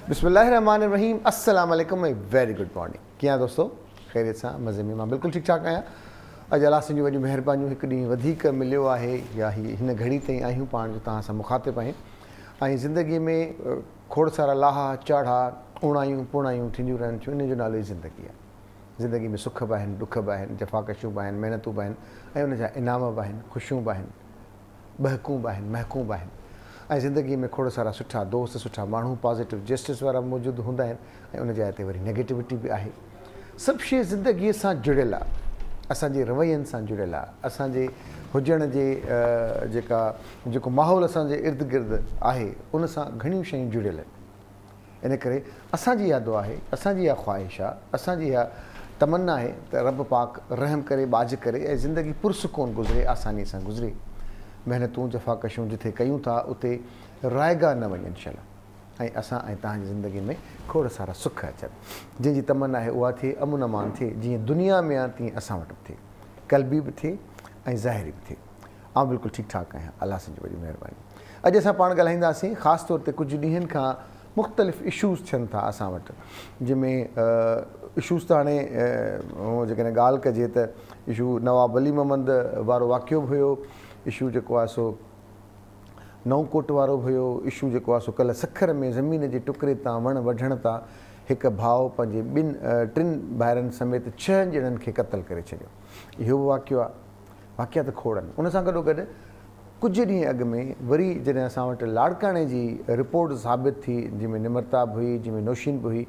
बिस्मिल्लाहिर्रहमानिर्रहीम। अस्सलाम वालेकुम। Very good morning. कीअं दोस्तों? ख़ैरियत सां? मज़े में? मां बिल्कुलु ठीकु ठाक आहियां। अॼु अलाह जी वॾियूं महिरबानियूं, हिकु ॾींहुं वधीक मिलियो आहे या हिन घड़ी ताईं आहियूं पाण जो तव्हां सां मुखातिब आहियूं ऐं ज़िंदगीअ में खोड़ सारा लाहा चाढ़ा उणायूं पुणायूं थींदियूं रहनि थियूं। इन जो नालो ई ज़िंदगी आहे। ज़िंदगी में सुख बि आहिनि, दुख बि आहिनि, जफ़ाकशियूं बि आहिनि, महिनतूं बि आहिनि ऐं उन जा इनाम बि आहिनि, ख़ुशियूं बि आहिनि, बहकूं बि आहिनि, महकूं बि आहिनि। ऐं ज़िंदगी में खोड़ सारा सुठा दोस्त, सुठा माण्हू, पॉज़िटिव जस्टिस वारा मौजूदु हूंदा आहिनि ऐं उन जाइ ते वरी नेगेटिविटी बि आहे। सभु शइ ज़िंदगीअ सां जुड़ियल आहे, असांजे रवैयनि सां जुड़ियल आहे, असांजे हुजण जे जेको माहौल असांजे इर्द गिर्द आहे उन सां घणियूं शयूं जुड़ियल आहिनि। इन करे असांजी इहा दुआ आहे, असांजी इहा ख़्वाहिश आहे, असांजी इहा तमन्ना आहे त रब पाक रहम करे, बाज करे ऐं ज़िंदगी पुरसुकून गुज़रे, आसानी सां गुज़रे। महिनतूं जफ़ाकशियूं जिथे कयूं था उते रायगा न वञनि शल ऐं असां ऐं तव्हांजी ज़िंदगी में खोड़ सारा सुख अचनि। जंहिंजी तमन्ना आहे उहा थिए, अमुन अमान थिए, जीअं दुनिया में आहे तीअं असां वटि बि थिए, क़ल्बी बि थिए ऐं ज़ाहिरी बि थिए। आउं बिल्कुलु ठीकु ठाक आहियां, अलाह जी वॾी महिरबानी। अॼु असां पाण ॻाल्हाईंदासीं ख़ासि तौर ते कुझु ॾींहंनि खां मुख़्तलिफ़ इशूज़ थियनि था असां वटि, जंहिंमें इशूज़ त हाणे जेकॾहिं ॻाल्हि कजे त इशू नवाब अली मोहम्मद वारो वाक़ियो बि हुयो, इशू जेको आहे सो नओंकोट वारो हुयो, इशू जेको आहे सो कल्ह सखर में ज़मीन जे टुकड़े तां वण वढण तां हिकु भाउ पंहिंजे टिनि भाइरनि समेत 6 ॼणनि खे क़तलु करे छॾियो। इहो बि वाक़ियो आहे। वाक़िया त खोड़ आहिनि। उन सां गॾोगॾु कुझु ॾींहं अॻु में वरी जॾहिं असां वटि लाड़काणे जी रिपोर्ट साबित थी, जंहिंमें निमरता बि हुई, जंहिंमें नौशीन बि हुई,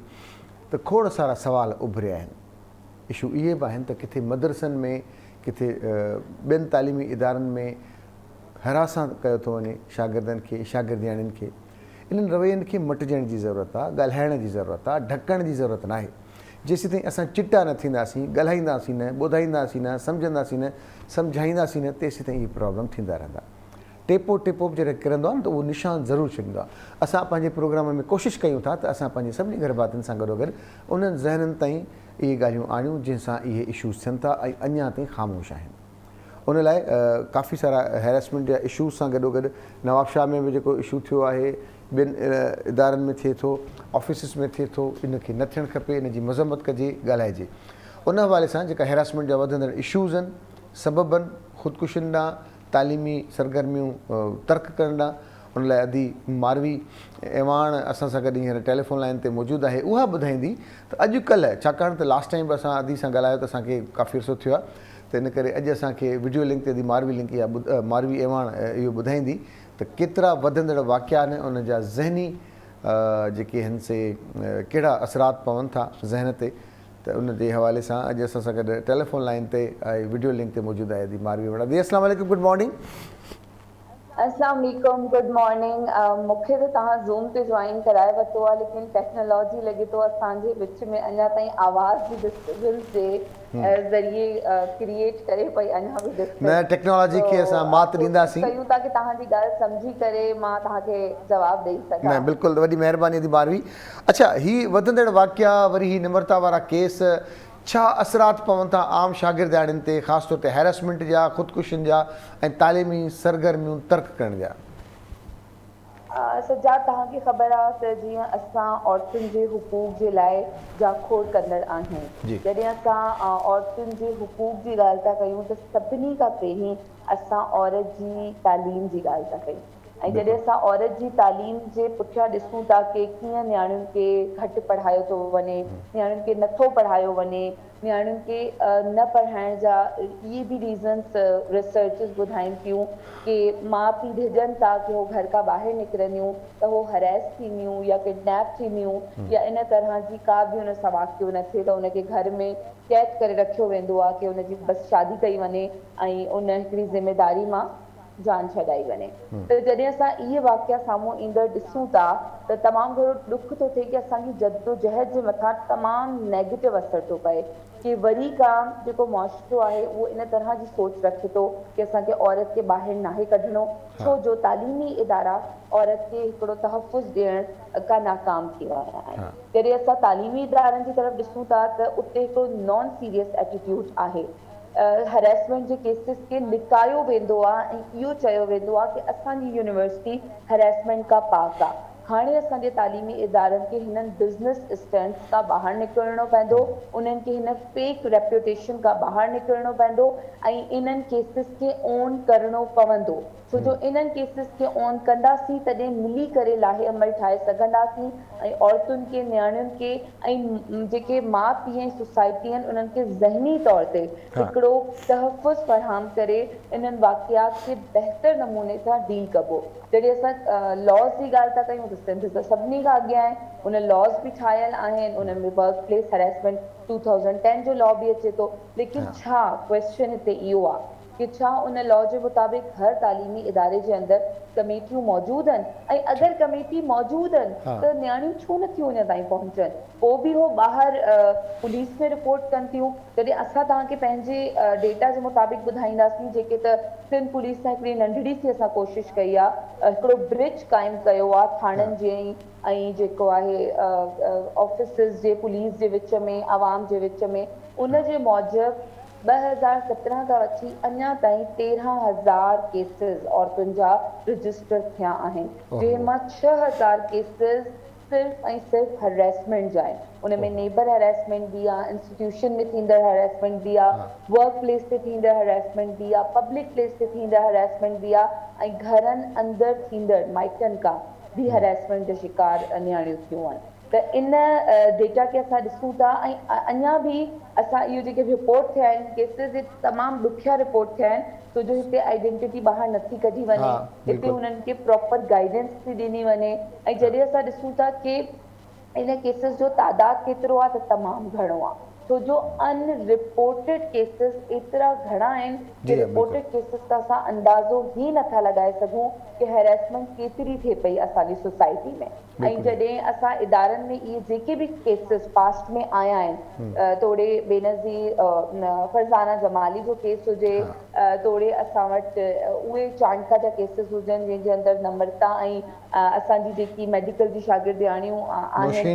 त खोड़ सारा सवाल उभरिया आहिनि। इशू इहे बि आहिनि त किथे मदरसनि में, किथे ॿियनि तालीमी इदारनि में हरासां कयो थो वञे शागिर्दनि खे, शागिर्दियाणियुनि खे। इन्हनि रवैयनि खे मटिजण जी ज़रूरत आहे, ॻाल्हाइण जी ज़रूरत आहे, ढकण जी ज़रूरत न आहे। जेसीं ताईं असां चिटा न थींदासीं, ॻाल्हाईंदासीं न, ॿुधाईंदासीं न, सम्झंदासीं न, सम्झाईंदासीं न, तेसीं ताईं इहे प्रॉब्लम थींदा रहंदा। टेपो टेपो बि जॾहिं किरंदो आहे न त उहो निशान ज़रूरु छॾींदो आहे। असां पंहिंजे प्रोग्राम में कोशिशि कयूं था त असां पंहिंजे सभिनी घर भातियुनि सां गॾोगॾु उन्हनि ज़हननि ताईं इहे ॻाल्हियूं आणियूं जंहिंसां इहे इशूज़ थियनि था ऐं अञा ताईं ख़ामोश आहिनि। उन लाइ काफ़ी सारा हैरेसमेंट जा इशूज़ सां गॾोगॾु नवाबशाह में बि जेको इशू थियो आहे, ॿियनि इदारनि में थिए थो, ऑफिसिस में थिए थो, इनखे न थियणु खपे, इन जी मज़म्मत कजे, ॻाल्हाइजे। उन हवाले सां जेका हैरेसमेंट जा वधंदड़ इशूज़ आहिनि, सबबनि, ख़ुदकुशियुनि ॾांहुं, तालीमी सरगर्मियूं तर्क करण ॾांहुं, उन लाइ अदी मारवी एवाण असां सां गॾु हींअर टेलीफोन लाइन ते मौजूदु आहे। उहा ॿुधाईंदी त अॼुकल्ह, छाकाणि त लास्ट टाइम बि असां अदी सां ॻाल्हायो त असांखे काफ़ी अर्सो थियो आहे, त इन करे अॼु असांखे वीडियो लिंक ते अदी मारवी लिंक या मारवी एवाण इहो ॿुधाईंदी त केतिरा वधंदड़ वाक़िया आहिनि, उन जा ज़हनी जेके आहिनि से कहिड़ा असरात पवनि था ज़हन ते। त उन जे हवाले सां अॼु असां सां गॾु टेलीफोन लाइन ते ऐं वीडियो लिंक ते मौजूदु आहे अदी मारवी एवाण। दी अस्सलाम वालेकुम, गुड मॉर्निंग। अस्सलाम वालेकुम, गुड मॉर्निंग। मूंखे त तव्हां ज़ूम ते जॉइन कराए वरितो आहे, लेकिन टेक्नोलॉजी लॻे थो असांजे विच में अञा ताईं आवाज़ जी डिस्टर्बेंस जे ज़रिए क्रिएट करे पई अञा बि डिस्टर्ब। न, टेक्नोलॉजी खे असां मात ॾींदासीं, कयूं था की तव्हांजी ॻाल्हि सम्झी करे मां तव्हांखे जवाबु ॾेई सघां। न बिल्कुलु, वॾी महिरबानी अदी मारवी। अच्छा, हीअ वधंदड़ वाक़िया वरी ही निमरता वारा केस छा असरात पवनि था आम शागिर्दाणियुनि ते, ख़ासि तौर ते हैरेसमेंट जा, ख़ुदकुशियुनि जा ऐं तालीमी सरगर्मियूं तर्क करण जा? सॼा तव्हांखे ख़बर आहे त जीअं असां औरतुनि जे हुकूक जे लाइ जाखोड़ कंदड़ आहियूं। जॾहिं असां औरतुनि जे हुकूक जी ॻाल्हि था कयूं त सभिनी खां पहिरीं असां औरत जी तालीम जी ॻाल्हि था कयूं। ऐं जॾहिं असां औरत जी तालीम जे पुठियां ॾिसूं था की कीअं नियाणियुनि खे घटि पढ़ायो थो वञे, नियाणियुनि खे नथो पढ़ायो वञे, नियाणियुनि खे न पढ़ाइण जा इहे बि रीज़न्स रिसर्चिस ॿुधाइनि थियूं कि माउ पीउ ढिजनि था कि उहो घर खां ॿाहिरि निकिरंदियूं त उहो हरेस थींदियूं या किडनैप थींदियूं या इन तरह जी का बि हुन सां वाक़ियो न थिए त हुनखे घर में कैद करे रखियो वेंदो आहे कि हुनजी बसि शादी कई वञे ऐं उन हिकिड़ी ज़िम्मेदारी मां जान छॾाई वञे। त जॾहिं असां इहे वाक़िया साम्हूं ईंदड़ ॾिसूं था त तमामु घणो ॾुख थो थिए कि असांजी जद्दोजहद जे मथां तमामु नेगेटिव असरु थो पए कि वरी का जेको मुआशिरो आहे उहो इन तरह जी सोच रखे थो कि असांखे औरत खे ॿाहिरि नाहे कढणो, छो जो तालीमी इदारा औरत खे हिकिड़ो तहफ़ुज़ ॾियण का नाकाम थी विया आहिनि। जॾहिं असां तालीमी इदारनि जी तरफ़ ॾिसूं था त उते हिकिड़ो नॉन सीरियस एटीट्यूड आहे। हरेसमेंट जे केसिस खे लिकायो वेंदो आहे ऐं इहो चयो वेंदो आहे कि असांजी यूनिवर्सिटी हरेसमेंट खां पाक आहे। हाणे असांजे तालीमी इदारनि खे हिननि बिज़नेस स्टैंड्स खां ॿाहिरि निकिरणो पवंदो, उन्हनि खे हिन फेक रेप्यूटेशन खां ॿाहिरि निकिरणो पवंदो ऐं इन्हनि केसिस खे ऑन करणो पवंदो। छो जो इन्हनि केसिस खे ऑन कंदासीं तॾहिं मिली करे लाहे अमल ठाहे सघंदासीं ऐं औरतुनि खे, नियाणियुनि खे ऐं जेके माउ पीउ ऐं सोसाइटी आहिनि उन्हनि खे ज़हनी तौर ते हिकिड़ो तहफ़ुज़ फ़राहम करे इन्हनि वाक़ियात खे बहितर नमूने सां डील कबो। जॾहिं असां लॉज़ जी ॻाल्हि था कयूं त सिंध त सभिनी खां अॻियां आहे, उन लॉज़ बि ठाहियल आहिनि, उन में वर्क प्लेस हैरेसमेंट 2010 जो लॉ बि अचे थो, लेकिन छा क्वेश्चन हिते इहो आहे कि छा उन लॉ जे मुताबिक़ हर तालीमी इदारे जे अंदरि कमेटियूं मौजूदु आहिनि, ऐं अगरि कमेटी मौजूदु आहिनि त नियाणियूं छो नथियूं उन ताईं पहुचनि? पोइ बि उहो ॿाहिरि पुलिस में रिपोर्ट कनि थियूं। जॾहिं असां तव्हांखे पंहिंजे डेटा जे मुताबिक़ ॿुधाईंदासीं, जेके त सिंध पुलिस सां हिकिड़ी नंढड़ी सी असां कोशिशि कई आहे, हिकिड़ो ब्रिज क़ाइमु कयो आहे थाणनि जे ऐं जेको आहे ऑफिसिस जे पुलिस जे विच में, आवाम जे विच में, उन जे मूजिबि 2017 खां वठी अञा ताईं 13,000 केसिस औरतुनि जा रजिस्टर थिया आहिनि, जंहिं मां 6,000 केसिस सिर्फ़ ऐं सिर्फ़ हरेसमेंट जा आहिनि। उन में नेबर हरेसमेंट बि आहे, इंस्टीट्यूशन में थींदड़ हरेसमेंट बि आहे, वर्क प्लेस ते थींदड़ हरेसमेंट बि आहे, पब्लिक प्लेस ते थींदड़ हरेसमेंट बि आहे, ऐं घरनि अंदरि थींदड़ माइटनि खां भी हरेसमेंट जो शिकार नियाणियूं थियूं आहिनि। त इन डेटा खे असां ॾिसूं था ऐं अञा बि असां इहो जेके रिपोर्ट थिया आहिनि केसिस, तमामु ॾुखिया रिपोर्ट थिया आहिनि, छो जो हिते आइडेंटिटी ॿाहिरि नथी कढी वञे, हिते हुननि खे प्रॉपर गाइडेंस थी ॾिनी वञे। ऐं जॾहिं असां ॾिसूं था कि इन केसिस जो तादाद केतिरो आहे त तमामु घणो आहे, छो जो अनरिपोर्टेड केसिस एतिरा घणा आहिनि कि रिपोर्टेड केसिस त असां अंदाज़ो ई नथा लॻाए सघूं कि हैरेसमेंट केतिरी थिए पई असांजी सोसाइटी में। ऐं जॾहिं असां इदारनि में इहे जेके बि केसिस पास्ट में आया आहिनि, तोड़े बेनज़ीर फरज़ाना जमाली जो केस हुजे, तोड़े असां वटि उहे चांडका जा केसिस हुजनि जंहिंजे अंदरि नम्रता ऐं असांजी जेकी मेडिकल जी शागिर्दियाणियूं आहिनि,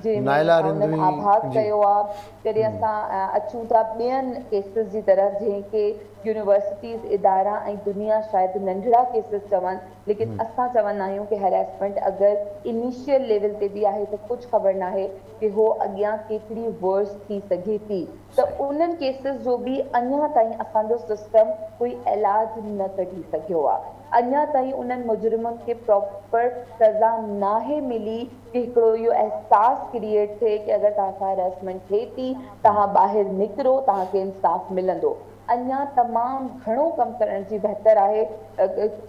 आभास कयो आहे। जॾहिं असां अचूं था ॿियनि केसिस जी तरफ़, जंहिंखे यूनिवर्सिटीज़, इदारा ऐं दुनिया शायदि नंढड़ा केसिस चवनि, लेकिन असां चवंदा आहियूं कि हैरेसमेंट अगरि इनिशियल लेवल ते बि आहे त कुझु ख़बर न आहे कि हो अॻियां केतिरी वर्स थी सघे थी। त उन्हनि केसिस जो बि अञा ताईं असांजो सिस्टम कोई इलाज न कढी सघियो आहे। अञा ताईं उन्हनि मुजरिमनि खे प्रॉपर सज़ा नाहे मिली कि हिकिड़ो इहो अहसासु क्रिएट थिए कि अगरि तव्हां सां हैरेसमेंट थिए थी, तव्हां ॿाहिरि निकिरो, तव्हांखे इंसाफ़ मिलंदो। अञा तमामु घणो कमु करण जी बहितर आहे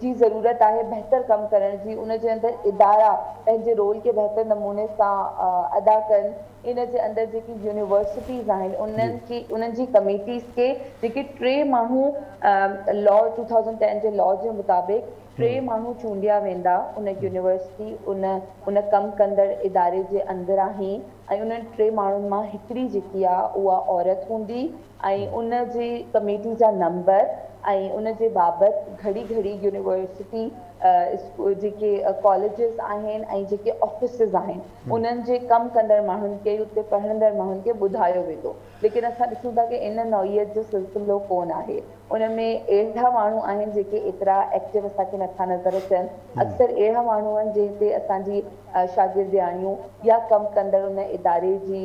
जी ज़रूरत आहे, बहितर कमु करण जी। उन जे अंदरि इदारा पंहिंजे रोल खे बहितर नमूने सां अदा कनि। इन जे अंदरि जेकी यूनिवर्सिटीज़ आहिनि उन्हनि जी कमेटीज़ खे, जेके 3 माण्हू लॉ 2010 जे लॉ जे मुताबिक़ 3 माण्हू चूंडिया वेंदा उन यूनिवर्सिटी उन कमु कंदड़ इदारे जे अंदरां ई, ऐं उन्हनि 3 माण्हुनि मां हिकिड़ी जेकी आहे उहा औरत हूंदी, ऐं उन जी कमेटी जा नंबर ऐं उन जे बाबति घड़ी घड़ी यूनिवर्सिटी जेके कॉलेजिस आहिनि ऐं जेके ऑफिसिस आहिनि उन्हनि जे कमु कंदड़ माण्हुनि खे, उते पढ़ंदड़ माण्हुनि खे ॿुधायो वेंदो। लेकिन असां ॾिसूं था कि इन नौइयत जो सिलसिलो कोन आहे। उन में अहिड़ा माण्हू आहिनि जेके एतिरा एक्टिव असांखे नथा नज़र अचनि। अक्सर अहिड़ा माण्हू आहिनि जंहिं ते असांजी शागिर्दियाणियूं या कमु कंदड़ उन इदारे जी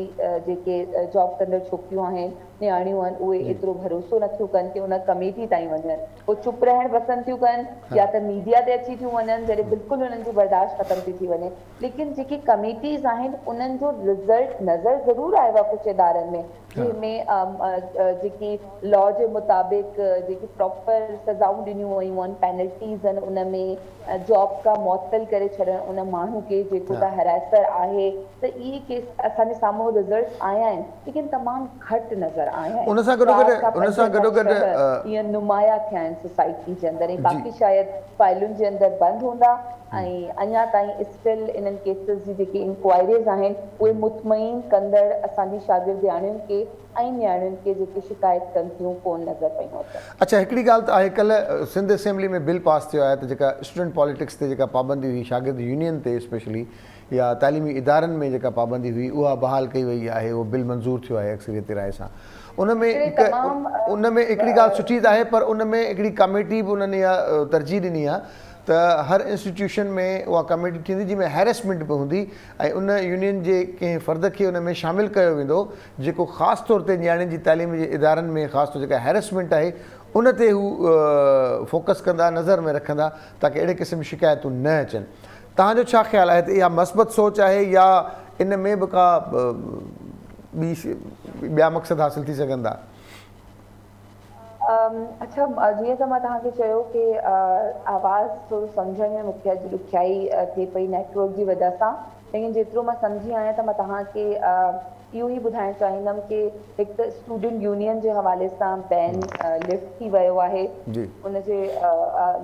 जेके जॉब कंदड़ छोकिरियूं आहिनि, नियाणियूं आहिनि, उहे एतिरो भरोसो नथियूं कनि कि उन कमेटी ताईं वञनि। पोइ चुप रहणु पसंदि थियूं कनि या त मीडिया ते अची थियूं वञनि, जॾहिं बिल्कुलु उन्हनि जी बर्दाश्त ख़तमु थी वञे। लेकिन जेकी कमेटीज़ आहिनि उन्हनि जो रिज़ल्ट नज़र ज़रूरु आयो आहे कुझु इदारनि में, जंहिंमें जेकी लॉ जे मुताबिक़ जेकी प्रॉपर सज़ाऊं ॾिनियूं वयूं आहिनि, पेनल्टीज़ आहिनि, उन में जॉब खां मुअत्तल करे छॾणु उन माण्हू खे जेको त हैरेसर आहे। त इहे केस असांजे साम्हूं रिज़ल्ट आया आहिनि, लेकिन तमामु घटि नज़र आया आहिनि। उन सां गॾोगॾु ईअं नुमाया थिया आहिनि सोसाइटी जे अंदरि, ऐं बाक़ी शायदि फाइलुनि जे अंदरि बंदि हूंदा। ऐं अञा ताईं स्टिल इन्हनि केसिस जी जेकी इंक्वायरीज़ आहिनि उहे मुतमइन कंदड़ असांजी शागिर्दियाणियुनि खे ऐं नियाणियुनि खे जेके शिकायत कनि थियूं कोन नज़र पियूं अचनि। अच्छा, हिकिड़ी ॻाल्हि त आहे, कल्ह सिंध असेंबली में बिल पास थियो आहे त जेका स्टूडेंट पॉलिटिक्स ते जेका पाबंदी हुई, शागिर्द यूनियन ते स्पेशली, या तालीमी इदारनि में जेका पाबंदी हुई, उहा बहाल कई वई आहे। उहो बिल मंज़ूर थियो आहे अक्सरियत राय सां। उन में हिकिड़ी ॻाल्हि सुठी त आहे, पर उन में हिकिड़ी कमेटी बि उन्हनि इहा तरजीह ॾिनी आहे त हर इंस्टीट्यूशन में उहा कमेटी थींदी जंहिंमें हैरेसमेंट बि हूंदी ऐं उन यूनियन जे कंहिं फ़र्द खे उन में शामिलु कयो वेंदो जेको ख़ासि तौर ते नियाणियुनि जी तालीम जे इदारनि में ख़ासि तौर जेका हैरेसमेंट आहे उन ते हू फोकस कंदा, नज़र में रखंदा ताकी अहिड़े क़िस्म जी शिकायतूं न अचनि। तव्हांजो छा ख़्यालु आहे त इहा मस्बत सोच आहे या इन में बि का ॿिया मक़सद हासिल थी सघनि था? अच्छा, जीअं त मां तव्हांखे चयो कि आवाज़ थोरो सम्झण में मूंखे अॼु ॾुखियाई थिए पई नेटवर्क जी वजह सां, लेकिन जेतिरो मां सम्झी आहियां त मां तव्हांखे इहो ई ॿुधाइणु चाहींदमि कि हिकु त स्टूडेंट यूनियन जे हवाले सां बैन लिफ्ट थी वियो आहे। उनजे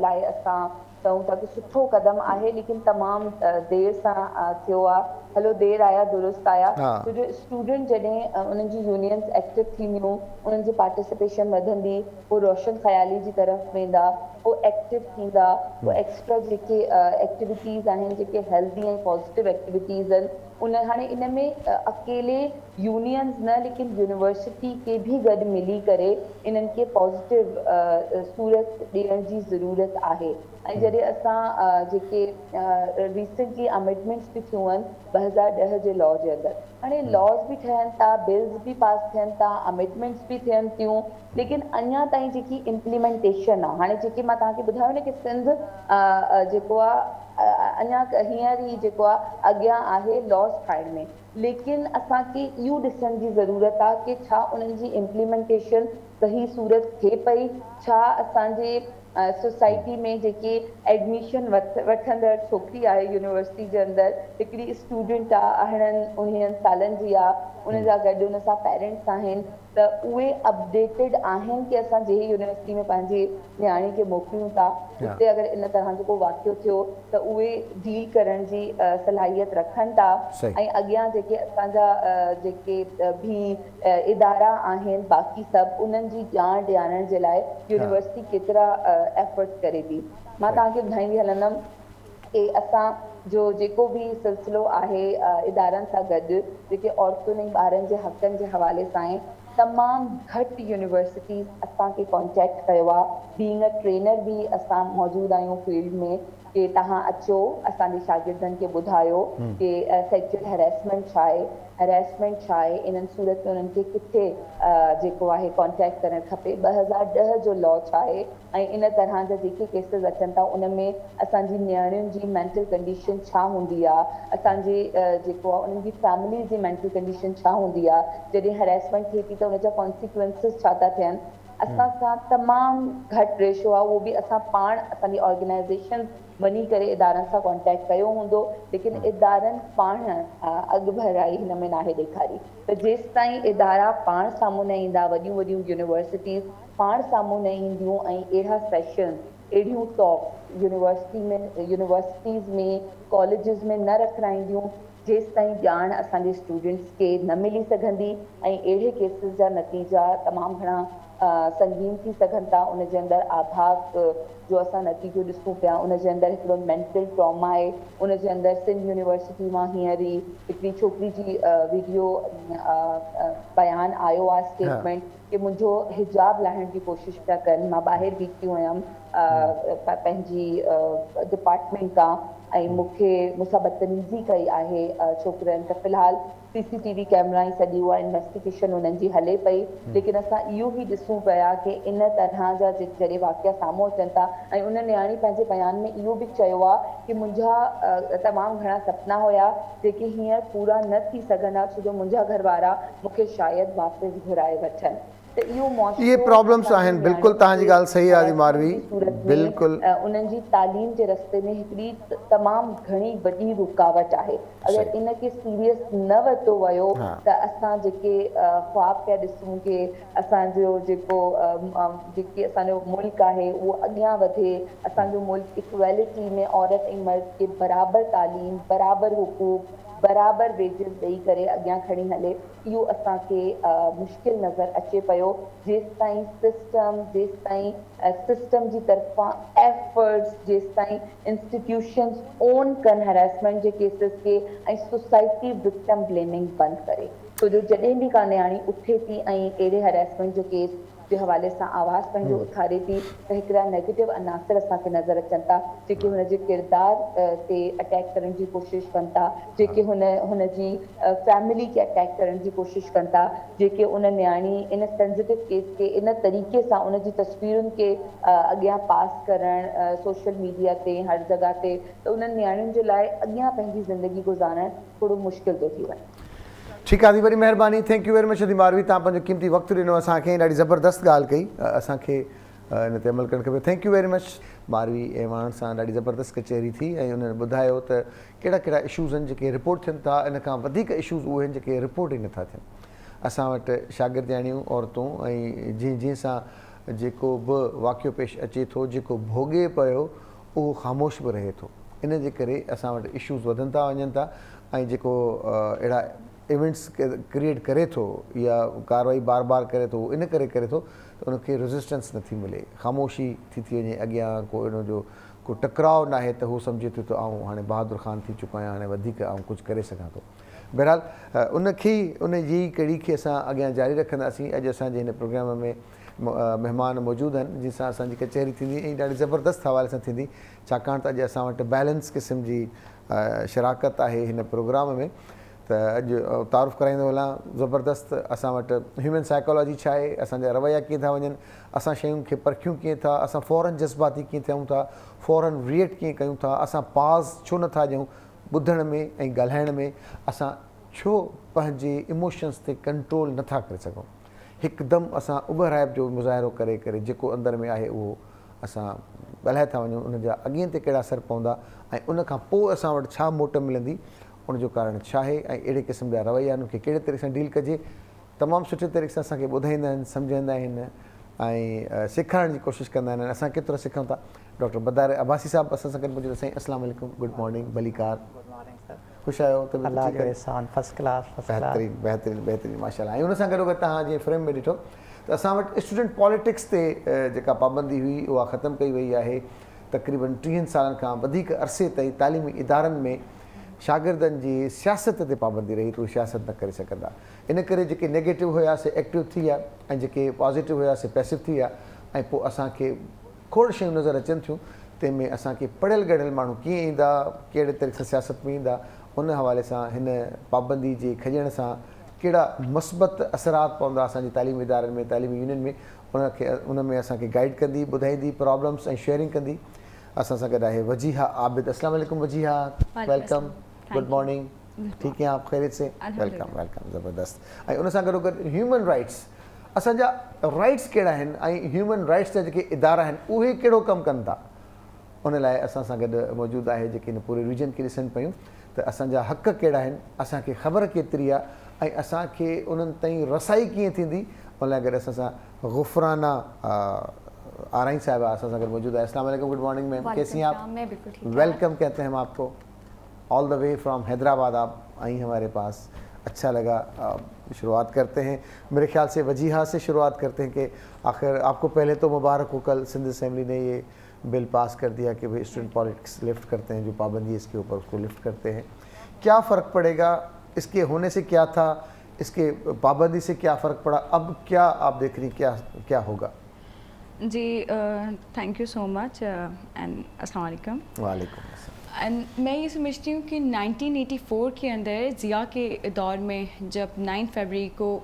लाइ असां चऊं था कि सुठो क़दम आहे, लेकिन तमामु देरि सां थियो आहे। हलो देरि आया दुरुस्त आया, छो जो स्टूडेंट जॾहिं उन्हनि जी यूनियन्स एक्टिव थींदियूं, उन्हनि जी पार्टिसिपेशन वधंदी, वो रोशन ख़याली जी तरफ़ वेंदा, वो एक्टिव थींदा, वो एक्स्ट्रा जेके एक्टिविटीज़ आहिनि, जेके हेल्दी ऐं पॉज़िटिव एक्टिविटीज़ आहिनि, उन हाणे इन में अकेले यूनियन्स न लेकिन यूनिवर्सिटी खे बि गॾु मिली करे इन्हनि खे पॉज़िटिव सूरत ॾियण जी ज़रूरत आहे। ऐं जॾहिं असां जेके रिसेंटली अमेंडमेंट्स बि थियूं आहिनि 2010 जे लॉ जे अंदरि, हाणे लॉज बि ठहनि था, बिल्स बि पास थियनि था, अमेंडमेंट्स बि थियनि थियूं, लेकिन अञा ताईं जेकी इम्प्लीमेंटेशन आहे, हाणे जेके मां तव्हांखे ॿुधायो न कि सिंध जेको आहे अञा हींअर ई जेको आहे अॻियां आहे लॉस ठाहिण में, लेकिन असांखे इहो ॾिसण जी ज़रूरत आहे कि छा उन्हनि जी इम्प्लीमेंटेशन सही सूरत थिए पई, छा असांजे सोसाइटी में जेके एडमिशन वठंदड़ छोकिरी आहे यूनिवर्सिटी जे अंदरि, हिकिड़ी स्टूडेंट आहे, 19 सालनि जी आहे, उन जा गॾु उन सां पेरेंट्स आहिनि, त उहे अपडेटेड आहिनि कि असां जंहिं यूनिवर्सिटी में पंहिंजे नियाणी खे मोकिलियूं था, उते अगरि इन तरह जो को वाक़ियो थियो त उहे डील करण जी सलाहियत रखनि था। ऐं अॻियां जेके असांजा जेके बि इदारा आहिनि बाक़ी सभु, उन्हनि जी ॼाण ॾियारण जे लाइ यूनिवर्सिटी केतिरा एफर्ट्स करे थी। मां तव्हांखे ॿुधाईंदी हलंदमि कि असां जो जेको बि सिलसिलो आहे इदारनि सां गॾु जेके औरतुनि ऐं ॿारनि जे हक़नि जे हवाले सां आहे, तमामु घटि यूनिवर्सिटीज़ असांखे कॉन्टेक्ट कयो आहे। बीइंग अ ट्रेनर बि असां मौजूदु आहियूं फील्ड में कि तव्हां अचो, असांजे शागिर्दनि खे ॿुधायो कि सेक्चुअल हैरेसमेंट छा आहे, हैरेसमेंट छा आहे, इन्हनि सूरत में उन्हनि खे किथे जेको आहे कॉन्टेक्ट करणु खपे, 2010 जो लॉ छा आहे, ऐं इन तरह जा जेके केसिस अचनि था उन में असांजी नियाणियुनि जी मेंटल कंडीशन छा हूंदी आहे, असांजे जेको आहे उन्हनि जी फैमिली जी मेंटल कंडीशन छा हूंदी आहे, जॾहिं हैरेसमेंट थिए थी त उनजा कॉन्सिक्वेंसिस छा था थियनि। असां सां तमामु घटि रेशो आहे, उहो बि असां पाण असांजी ऑर्गेनाइज़ेशन वञी करे इदारनि सां कॉन्टेक्ट कयो हूंदो, लेकिन इदारनि पाण अॻु भराई हिन में नाहे ॾेखारी। त जेसि ताईं इदारा पाण साम्हूं न ईंदा, वॾियूं वॾियूं यूनिवर्सिटीज़ पाण साम्हूं न ईंदियूं ऐं अहिड़ा सेशन, अहिड़ियूं टॉक्स यूनिवर्सिटीज़ में, कॉलेजिस में न रखाईंदियूं, जेसि ताईं ॼाण असांजे स्टूडेंट्स खे न मिली सघंदी ऐं अहिड़े केसिस जा नतीजा तमामु घणा संगीन थी सघनि था। उनजे अंदरि आघात जो असां नतीजो ॾिसूं पिया, उनजे अंदरि हिकिड़ो मेंटल ट्रॉमा आहे। उनजे अंदरि सिंध यूनिवर्सिटी मां हींअर ई हिकिड़ी छोकिरी जी वीडियो बयानु आयो आहे, स्टेटमेंट कि मुंहिंजो हिजाब लाहिण जी कोशिशि पिया कनि, मां ॿाहिरि बीठी हुयमि पंहिंजी डिपार्टमेंट खां ऐं मूंसां बदतमीज़ी कई आहे छोकिरनि। त फ़िलहाल CCTV कैमरा ई सॼी उहा इन्वेस्टिगेशन उन्हनि जी हले पई, लेकिन असां इहो ई ॾिसूं पिया कि इन तरह जा जॾहिं वाक़िया साम्हूं अचनि था, ऐं उन नियाणी पंहिंजे बयान में इहो बि चयो आहे कि मुंहिंजा तमामु घणा सपना हुया जेके हींअर पूरा न थी सघंदा, छो जो मुंहिंजा घरवारा मूंखे शायदि वापसि घुराए वठनि। ये प्रॉब्लम्स आहिनि, बिल्कुलु तव्हांजी ॻाल्हि सही आहे मारवी, बिल्कुलु उन्हनि जी तालीम जे रस्ते में हिकिड़ी तमामु घणी वॾी रुकावट आहे। अगरि इनखे सीरियस न वरितो वियो त असां जेके ख्वाब पिया ॾिसूं कि असांजो जेके असांजो मुल्क आहे उहो अॻियां वधे, असांजो मुल्क इक्वेलिटी में औरत ऐं मर्द खे बराबरि तालीम, बराबरि हुकूक, बराबरि वेजिस ॾेई करे अॻियां खणी हले, इहो असांखे मुश्किल नज़र अचे पियो जेसि ताईं सिस्टम जी तरफ़ां एफर्ट्स, जेसि ताईं इंस्टीट्यूशन्स ओन कनि हैरेसमेंट जे केसिस खे ऐं सोसाइटी विक्टिम ब्लेमिंग बंदि करे। छो जो जॾहिं बि का नियाणी उथे थी ऐं अहिड़े हैरेसमेंट जो केस जे हवाले सां आवाज़ पंहिंजो उथारे थी त हिकिड़ा नेगेटिव अनासर असांखे नज़र अचनि था जेके हुनजे किरदार ते अटैक करण जी कोशिशि कनि था, जेके हुनजी फैमिली खे अटैक करण जी कोशिशि कनि था, जेके उन न्याणी इन सेंसिटिव केस खे इन तरीक़े सां उनजी तस्वीरुनि खे अॻियां पास करणु सोशल मीडिया ते हर जॻह ते, त उन्हनि न्याणियुनि जे लाइ अॻियां पंहिंजी ज़िंदगी गुज़ारणु थोरो मुश्किल थो थी वञे। ठीकु आहे, वॾी महिरबानी, थैंक यू वेरी मच अदी मारवी, तव्हां पंहिंजो क़ीमती वक़्तु ॾिनो असांखे, ॾाढी ज़बरदस्त ॻाल्हि कई, असांखे इन ते अमल करणु खपे। Thank you very much. Marvi एवान सां ॾाढी ज़बरदस्त कचहरी थी ऐं उन्हनि ॿुधायो त कहिड़ा कहिड़ा इशूज़ आहिनि जेके रिपोर्ट थियनि था, इन खां वधीक इशूज़ उहे आहिनि जेके रिपोर्ट ई नथा थियनि। असां वटि शागिर्दियाणियूं औरतूं ऐं जीअं जीअं सां जेको बि वाक़ियो पेश अचे थो, जेको भोॻे पियो उहो ख़ामोश बि रहे थो। इन जे करे असां वटि इशूज़ वधनि था वञनि था ऐं जेको अहिड़ा इवेंट्स क्रिएट करे थो या कार्रवाई बार बार करे थो, इन करे थो त उनखे रेज़िस्टेंस नथी मिले, ख़ामोशी थी वञे, अॻियां को इन जो को टकराव न आहे त हू सम्झे थो त आउं हाणे बहादुर ख़ान थी चुको आहियां, हाणे वधीक आउं कुझु करे सघां थो। बहरहाल उनखे उन जी कड़ी खे असां अॻियां जारी रखंदासीं। अॼु असांजे हिन प्रोग्राम में महिमान मौजूदु आहिनि जंहिंसां असांजी कचहरी थींदी ऐं ॾाढी ज़बरदस्त हवाले सां थींदी, छाकाणि त अॼु असां वटि बैलेंस क़िस्म जी शराकत आहे हिन प्रोग्राम में। त अॼु तारुफ़ कराईंदो हलां ज़बरदस्त असां वटि ह्यूमन साइकोलॉजी छा आहे, असांजा रवैया कीअं था वञनि, असां शयुनि खे परखियूं कीअं था, असां फ़ौरन जज़्बाती कीअं थियूं था, फ़ौरन रिएक्ट कीअं कयूं था, असां पाज़ छो नथा ॾियूं ॿुधण में ऐं ॻाल्हाइण में, असां छो पंहिंजे इमोशन्स ते कंट्रोल नथा करे सघूं, हिकदमि असां उबराइब जो मुज़ाहिरो करे करे जेको अंदरि में आहे उहो असां ॻाल्हाए था वञूं, उनजा अॻियां ते कहिड़ा असर पवंदा ऐं उनखां पोइ असां वटि छा मोट मिलंदी, उनजो कारण छा आहे ऐं अहिड़े क़िस्म जा रवैया उनखे कहिड़े तरीक़े सां डील कजे, तमामु सुठे तरीक़े सां असांखे ॿुधाईंदा आहिनि, सम्झाईंदा आहिनि ऐं सेखारण जी कोशिशि कंदा आहिनि। असां केतिरो सिखूं था। डॉक्टर बदार अब्बासी साहब असां सां गॾु मौजूदु। साईं अस्सलाम वालेकुम, गुड मॉर्निंग, भलीकार, ख़ुशि आहियो? बहितरीनु माशाल्लाह। ऐं उन सां गॾोगॾु तव्हां जीअं फ्रेम में ॾिठो त असां वटि स्टूडेंट पॉलिटिक्स ते जेका पाबंदी हुई उहा ख़तमु कई वई आहे। तक़रीबन 30 सालनि खां वधीक अरसे ताईं तालीमी इदारनि में शागिर्दनि जी सियासत ते पाबंदी रही, उहे सियासत न करे सघंदा। इन करे जेके नेगेटिव हुयासीं एक्टिव थी विया ऐं जेके पॉज़िटिव हुयासीं पैसिव थी विया ऐं पोइ असांखे खोड़ शयूं नज़र अचनि थियूं, तंहिंमें असांखे पढ़ियल गढ़ियल माण्हू कीअं ईंदा, कहिड़े तरीक़े सां सियासत में ईंदा, उन हवाले सां हिन पाबंदी जे खॼण सां कहिड़ा मुस्बत असरात पवंदा असांजी तालीमी इदारनि में, तालीमी यूनियन में, उन में असांखे गाइड कंदी, ॿुधाईंदी, प्रॉब्लम्स ऐं शेयरिंग कंदी। असां सां गॾु आहे वजीहा आबिद। अस्सलाम वालेकुम वजीहा, वेलकम, गुड मॉर्निंग, ठीक है आप खैरियत से? वेलकम वेलकम, ज़बरदस्त। ऐं उन सां गॾोगॾु ह्यूमन राइट्स, असांजा राइट्स कहिड़ा आहिनि ऐं ह्यूमन राइट्स जा जेके इदारा आहिनि उहे कहिड़ो कमु कनि था, उन लाइ असां सां गॾु मौजूदु आहे जेके हिन पूरे रीजन खे ॾिसनि पियूं त असांजा हक़ कहिड़ा आहिनि, असांखे ख़बर केतिरी आहे ऐं असांखे उन्हनि ताईं रसाई कीअं थींदी, उन लाइ गॾु असां सां गुफ़राना आराई साहिबा असां सां गॾु मौजूदु आहे। अस्सलाम वालेकुम, गुड मॉर्निंग मैम, कैसी हैं आप? मैं बिल्कुल ठीक। वेलकम कहते हैं हम आपको, all the way from Hyderabad आप आई हमारे पास, अच्छा लगा। शुरुआत करते हैं मेरे ख्याल से वजीहा से शुरुआत करते हैं कि आखिर आपको पहले तो मुबारक हो, कल सिंध असेंबली ने ये बिल पास कर दिया कि भाई स्टूडेंट पॉलिटिक्स लिफ्ट करते हैं, जो पाबंदी है इसके ऊपर उसको लिफ्ट करते हैं। क्या फ़र्क पड़ेगा इसके होने से, क्या था इसके पाबंदी से क्या फ़र्क पड़ा, अब क्या आप देख रही क्या होगा? जी thank you so much and अस्सलाम वालेकुम। वालेकुम अस्सलाम। एंड मैं ये समझती हूँ कि 1984 के अंदर ज़िया के दौर में जब 9 फरवरी को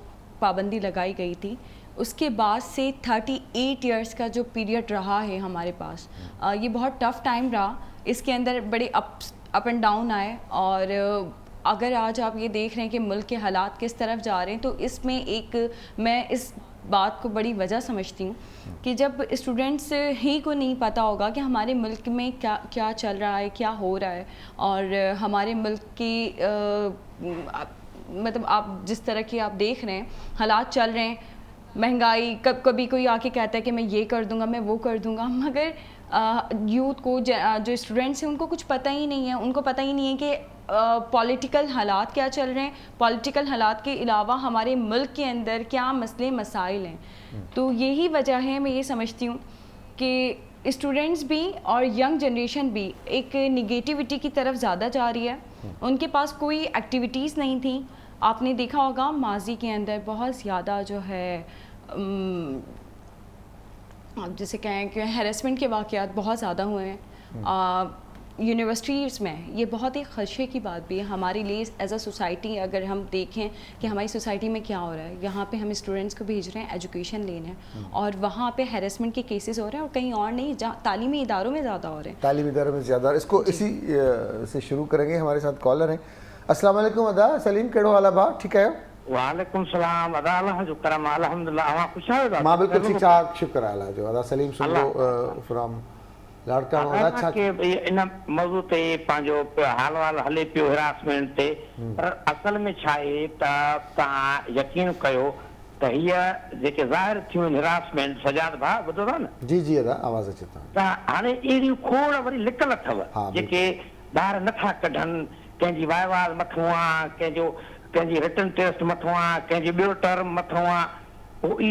पाबंदी लगाई गई थी, उसके बाद से 38 इयर्स का जो पीरियड रहा है हमारे पास, ये बहुत टफ़ टाइम रहा। इसके अंदर बड़े अप एंड डाउन आए और अगर आज आप ये देख रहे हैं कि मुल्क के हालात किस तरफ जा रहे हैं, तो इसमें एक मैं इस बात को बड़ी वजह समझती हूँ कि जब स्टूडेंट्स ही को नहीं पता होगा कि हमारे मुल्क में क्या चल रहा है, क्या हो रहा है, और हमारे मुल्क की मतलब आप जिस तरह की आप देख रहे हैं हालात चल रहे हैं, महंगाई, कभी कोई आके कहता है कि मैं ये कर दूंगा, मैं वो कर दूंगा, मगर यूथ को जो स्टूडेंट्स हैं उनको कुछ पता ही नहीं है। उनको पता ही नहीं है कि पॉलिटिकल हालात क्या चल रहे हैं, पॉलिटिकल हालात के अलावा हमारे मुल्क के अंदर क्या मसले मसाइल हैं। तो यही वजह है, मैं ये समझती हूँ कि स्टूडेंट्स भी और यंग जनरेशन भी एक निगेटिविटी की तरफ ज़्यादा जा रही है। उनके पास कोई एक्टिविटीज़ नहीं थी। आपने देखा होगा माजी के अंदर बहुत ज़्यादा जो है आप जैसे कहें कि हैरेसमेंट के वाक़यात बहुत ज़्यादा हुए हैं यूनिवर्सिटीज़ में। ये बहुत ही खदशे की बात भी है हमारे लिए एज अ सोसाइटी। अगर हम देखें कि हमारी सोसाइटी में क्या हो रहा है, यहाँ पे हम स्टूडेंट्स को भेज रहे हैं एजुकेशन लेने, और वहाँ पे हैरेसमेंट के केसेस हो रहे हैं और कहीं और नहीं, जहाँ तालीमी इदारों में ज़्यादा हो रहे हैं। तालीमी इदारों में ज़्यादा। इसको इसी से शुरू करेंगे। हमारे साथ कॉलर हैं। अस्सलाम वालेकुम अदा। सलीम कहिड़ो हाल आहे भाउ? ठीकु आहियो? वालेकुम सलाम अदा अल्लाह जो करम अल्हम्दुलिल्लाह। मां खुश आहियो? मां बिल्कुलु ठीकु ठाक, शुक्र आहे अल्लाह जो। अदा सलीम सुंदो फ्रॉम लाड़का अदा। छा के इन मौजू ते पंहिंजो हाल वाल हले पियो हिरासमेंट ते, पर असल में छा आहे त तव्हां यकीन कयो त हीअ जेके ज़ाहिर थियूं आहिनि हिरासमेंट, सजाद भाउ ॿुधो था न? जी जी अदा, आवाज़ अचे थो। त हाणे अहिड़ियूं खोड़ वरी लिकल अथव हा, जेके ॿार नथा कढनि। कंहिंजी वाइवाल मथां आहे, कंहिंजी रिटन टेस्ट मथां आहे, कंहिंजी ॿियो टर्म मथां आहे। पोइ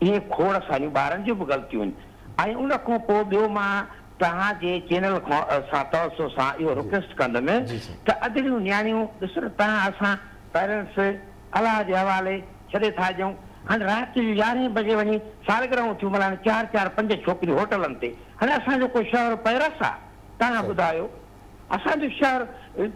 इहे खोड़ सारियूं ॿारनि जूं बि ग़लतियूं आहिनि। ऐं उन खां पोइ ॿियो मां तव्हांजे चैनल सां तवसो सां इहो रिक्वेस्ट कंदुमि त अदड़ियूं नियाणियूं ॾिसो, तव्हां असां पेरेंट्स अलाह जे हवाले छॾे था ॾियूं। हाणे राति जो 11 बजे वञी सालगिरहूं थियूं मल्हाइनि, 4-4-5 छोकिरियूं होटलनि ते। हाणे असांजो कोई शहर पैरस आहे? तव्हां ॿुधायो। असांजो शहर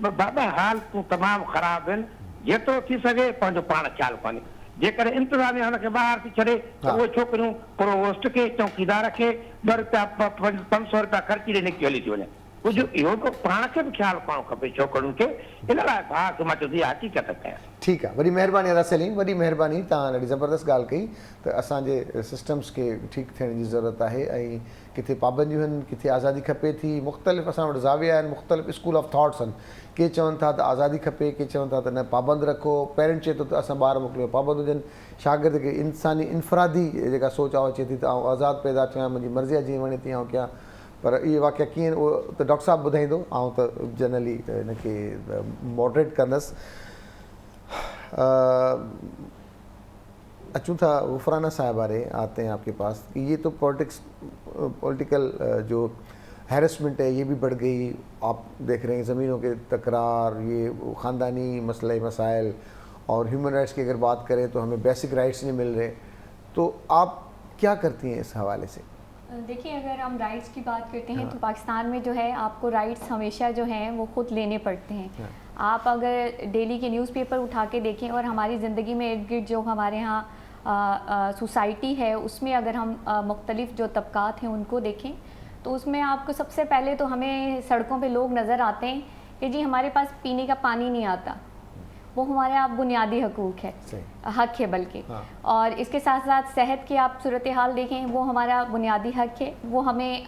बाबा हालतूं तमामु ख़राबु आहिनि। जेतिरो थी सघे पंहिंजो पाण ख़्यालु कनि। जेकर इंतज़ामिया हुनखे ॿाहिरि थी छॾे त उहे छोकिरियूं प्रोवोस्ट खे, चौकीदार खे 2 रुपया 500 रुपया ख़र्ची ॾे निकिरी हली थी वञे। कुझु इहो बि पाण खे बि ख़्यालु करणु खपे छोकिरियुनि खे। इन लाइ भाउ खे मां चयो थी हक़ीक़त कयां। ठीकु आहे, वॾी महिरबानी अदा सलीम, वॾी महिरबानी। तव्हां ॾाढी ज़बरदस्त ॻाल्हि कई त असांजे सिस्टम्स खे ठीकु थियण जी ज़रूरत आहे ऐं किथे पाबंदियूं आहिनि, किथे आज़ादी खपे थी। मुख़्तलिफ़ असां वटि ज़ाविया आहिनि, मुख़्तलिफ़ स्कूल ऑफ थॉट्स आहिनि। के चवनि था त आज़ादी खपे, के चवनि था त न पाबंद रखो। पेरेंट चए थो त असां ॿार मोकिलियो पाबंद हुजनि। शागिर्द खे इंसानी इनफ़रादी जेका सोच आहे अचे थी त आउं आज़ादु पैदा थियां, मुंहिंजी मर्ज़ी आहे जीअं वणे थी आउं कयां। पर इहे वाक़िया कीअं उहो त डॉक्टर साहिबु ॿुधाईंदो। आउं त जनरली हिनखे मॉडरेट कंदसि। अचूं था गुफराना साहब वारे, आते हैं आपके पास। ये तो पॉलिटिकल जो हैरेसमेंट है ये भी बढ़ गई। आप देख रहे हैं ज़मीनों के तकरार, ये ख़ानदानी मसले मसाइल, और ह्यूमन राइट्स की अगर बात करें तो हमें बेसिक राइट्स नहीं मिल रहे। तो आप क्या करती हैं इस हवाले से? देखिए, अगर हम राइट्स की बात करते हैं तो पाकिस्तान में जो है आपको राइट्स हमेशा जो हैं वो खुद लेने पड़ते हैं। आप अगर डेली के न्यूज़पेपर उठा के देखें और हमारी ज़िंदगी में इर्द गिर्द जो हमारे यहाँ सोसाइटी है उसमें अगर हम मुख्तलिफ़ जो तबकात हैं उनको देखें तो उसमें आपको सबसे पहले तो हमें सड़कों पे लोग नज़र आते हैं कि जी हमारे पास पीने का पानी नहीं आता। वो हमारे आप बुनियादी हकूक़ है, हक है बल्कि। और इसके साथ साथ सेहत की आप सूरत हाल देखें, वो हमारा बुनियादी हक है। वो हमें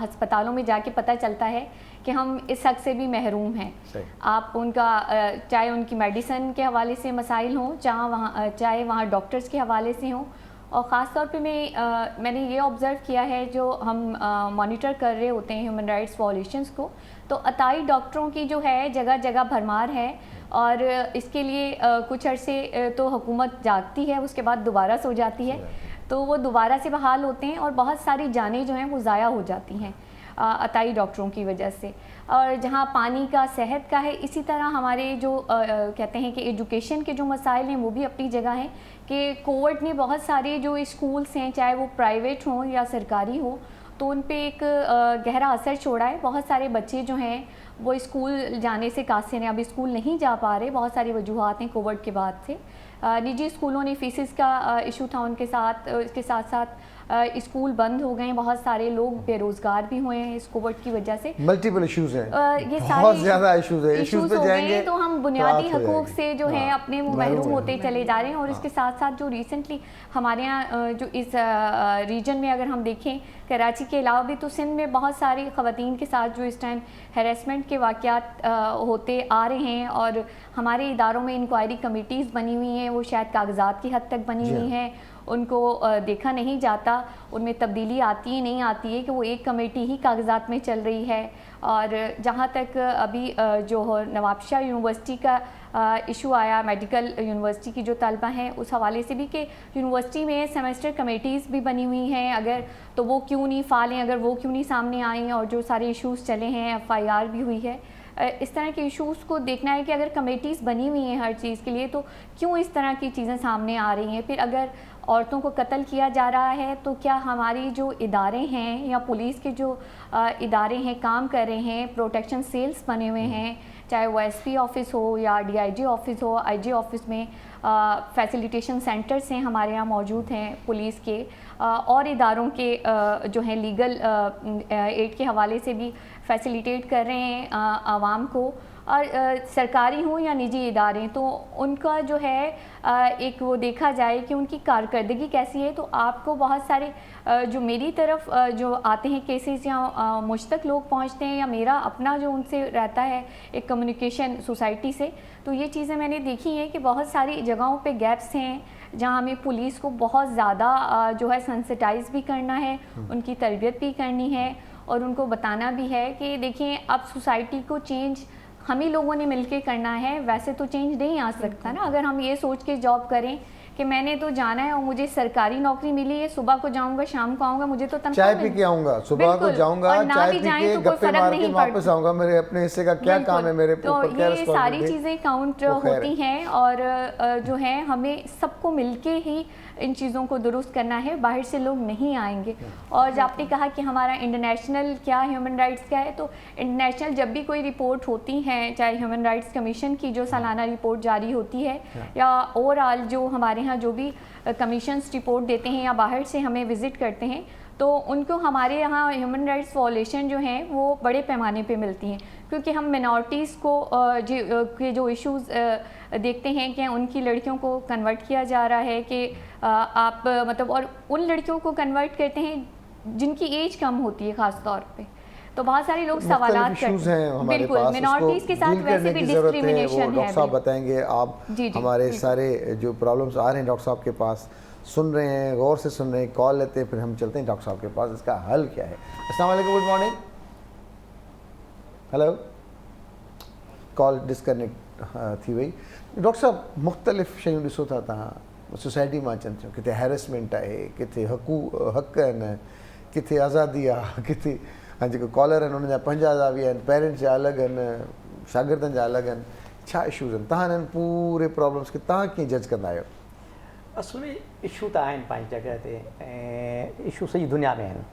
हस्पतालों में जाके पता चलता है कि हम इस हक से भी महरूम हैं। आप उनका चाहे उनकी मेडिसिन के हवाले से मसाइल हों, चाहे वहाँ डॉक्टर्स के हवाले से हों। और ख़ास तौर पे मैंने ये ऑब्ज़र्व किया है, जो हम मॉनिटर कर रहे होते हैं ह्यूमन राइट्स वॉल्यूशंस को, तो अताई डॉक्टरों की जो है जगह जगह भरमार है। और इसके लिए कुछ अरसे तो हुकूमत जागती है, उसके बाद दोबारा सो जाती है, तो वो दोबारा से बहाल होते हैं और बहुत सारी जानें जो हैं वो ज़ाया हो जाती हैं अताई डॉक्टरों की वजह से। और जहाँ पानी का, सेहत का है, इसी तरह हमारे जो कहते हैं कि एजुकेशन के जो मसाइल हैं वो भी अपनी जगह हैं कि कोविड ने बहुत सारे जो स्कूल्स हैं, चाहे वो प्राइवेट हों या सरकारी हो, तो उन पे एक गहरा असर छोड़ा है। बहुत सारे बच्चे जो हैं वो स्कूल जाने से कासिर हैं, अभी स्कूल नहीं जा पा रहे। बहुत सारी वजूहात हैं कोविड के बाद से। निजी स्कूलों ने फीसिस का इशू था उनके साथ, इसके साथ साथ स्कूल बंद हो गए। बहुत सारे लोग बेरोज़गार भी हुए हैं इस कोविड की वजह से। मल्टीपल इश्यूज़ हैं, ये बहुत ज़्यादा इश्यूज़ हैं। इश्यूज़ हो गए तो हम बुनियादी हकूक़ से जो है अपने महरूम होते चले जा रहे हैं। और इसके साथ साथ जो रिसेंटली हमारे यहाँ जो इस रीजन में अगर हम देखें, कराची के अलावा भी तो सिंध में बहुत सारी ख़वातीन के साथ जो इस टाइम हैरेसमेंट के वाक़यात होते आ रहे हैं। और हमारे इदारों में इंक्वायरी कमेटीज़ बनी हुई हैं, वो शायद कागज़ात की हद तक बनी हुई हैं, उनको देखा नहीं जाता, उनमें तब्दीली आती ही नहीं आती है कि वो एक कमेटी ही कागज़ात में चल रही है। और जहाँ तक अभी जो नवाबशाह यूनिवर्सिटी का इशू आया, मेडिकल यूनिवर्सिटी की जो तलबा हैं, उस हवाले से भी कि यूनिवर्सिटी में सेमेस्टर कमेटीज़ भी बनी हुई हैं, अगर तो वो क्यों नहीं फ़ाल हैं, अगर वो क्यों नहीं सामने आई, और जो सारे इश्यूज़ चले हैं, FIR भी हुई है। इस तरह के इश्यूज़ को देखना है कि अगर कमेटीज़ बनी हुई हैं हर चीज़ के लिए तो क्यों इस तरह की चीज़ें सामने आ रही हैं। फिर अगर औरतों को कत्ल किया जा रहा है तो क्या हमारी जो इदारे हैं या पुलिस के जो इदारे हैं काम कर रहे हैं, प्रोटेक्शन सेल्स बने हुए हैं, चाहे वो एसपी ऑफिस हो या डीआईजी ऑफिस हो, आईजी ऑफिस में फैसिलिटेशन सेंटर्स हैं हमारे यहाँ मौजूद हैं पुलिस के, और इदारों के जो हैं लीगल एड के हवाले से भी फैसिलिटेट कर रहे हैं आवाम को, और सरकारी हों या निजी इदारे, तो उनका जो है एक वो देखा जाए कि उनकी कारकर्दगी कैसी है। तो आपको बहुत सारे जो मेरी तरफ जो आते हैं केसेस या मुझ तक लोग पहुंचते हैं या मेरा अपना जो उनसे रहता है एक कम्युनिकेशन सोसाइटी से, तो ये चीज़ें मैंने देखी हैं कि बहुत सारी जगहों पे गैप्स हैं जहाँ हमें पुलिस को बहुत ज़्यादा जो है सेंसिटाइज भी करना है, उनकी तरबियत भी करनी है और उनको बताना भी है कि देखिए अब सोसाइटी को चेंज हम ही लोगों ने मिलके करना है, वैसे तो चेंज नहीं आ सकता ना। अगर हम ये सोच के जॉब करें कि मैंने तो जाना है और मुझे सरकारी नौकरी मिली है, सुबह को जाऊंगा शाम को आऊंगा, मुझे तो तनख्वाह चाय पी के आऊंगा, सुबह को जाऊंगा चाय पी के गप्पे मार के वापस आऊंगा, मेरे अपने हिस्से का क्या काम है, मेरे तो ये सारी चीज़ें काउंट होती हैं और जो है हमें सबको मिलके ही इन चीज़ों को दुरुस्त करना है, बाहर से लोग नहीं आएंगे। और आपने कहा कि हमारा इंटरनेशनल क्या ह्यूमन राइट्स क्या है, तो इंटरनेशनल जब भी कोई रिपोर्ट होती है, चाहे ह्यूमन राइट्स कमीशन की जो सालाना रिपोर्ट जारी होती है या ओवरऑल जो हमारे यहाँ जो भी कमीशंस रिपोर्ट देते हैं या बाहर से हमें विज़िट करते हैं, तो उनको हमारे यहाँ ह्यूमन राइट्स वायलेशन जो हैं वो बड़े पैमाने पे मिलती हैं, क्योंकि हम मिनॉरिटीज़ को के जो इश्यूज़ देखते हैं कि उनकी लड़कियों को कन्वर्ट किया जा रहा है कि आप मतलब, और उन लड़कियों को कन्वर्ट करते हैं जिनकी एज कम होती है ख़ास तौर पे, तो बहुत सारे लोग सवालात करते हैं। बिल्कुल, मिनॉरिटीज़ के साथ वैसे भी डिस्क्रिमिनेशन है। डॉक्टर साहब बताएंगे, आप हमारे सारे जो प्रॉब्लम्स आ रहे हैं डॉक्टर साहब के पास सुन रहे हैं, गौर से सुन रहे हैं, कॉल लेते हैं, फिर हम चलते हैं डॉक्टर साहब के पास, इसका हल क्या है। अस्सलाम वालेकुम, good morning. Hello, call disconnect थी वई। डॉक्टर साहब मुख़्तलिफ़ शयूं ॾिसो था तव्हां सोसाइटी में अचनि थियूं, किथे हैरेसमेंट आहे, किथे हक़ आहिनि, किथे आज़ादी आहे, किथे जेको कॉलर आहिनि उन्हनि जा पंहिंजा ज़ाविया आहिनि, पेरेंट्स जा अलॻि आहिनि, शागिर्दनि जा अलॻि आहिनि, छा इशूज़ आहिनि, तव्हां हिननि पूरे प्रॉब्लम्स खे तव्हां कीअं जज कंदा आहियो? असल में इशू त आहिनि पंहिंजी जॻह ते, ऐं इशू सॼी दुनिया में आहिनि,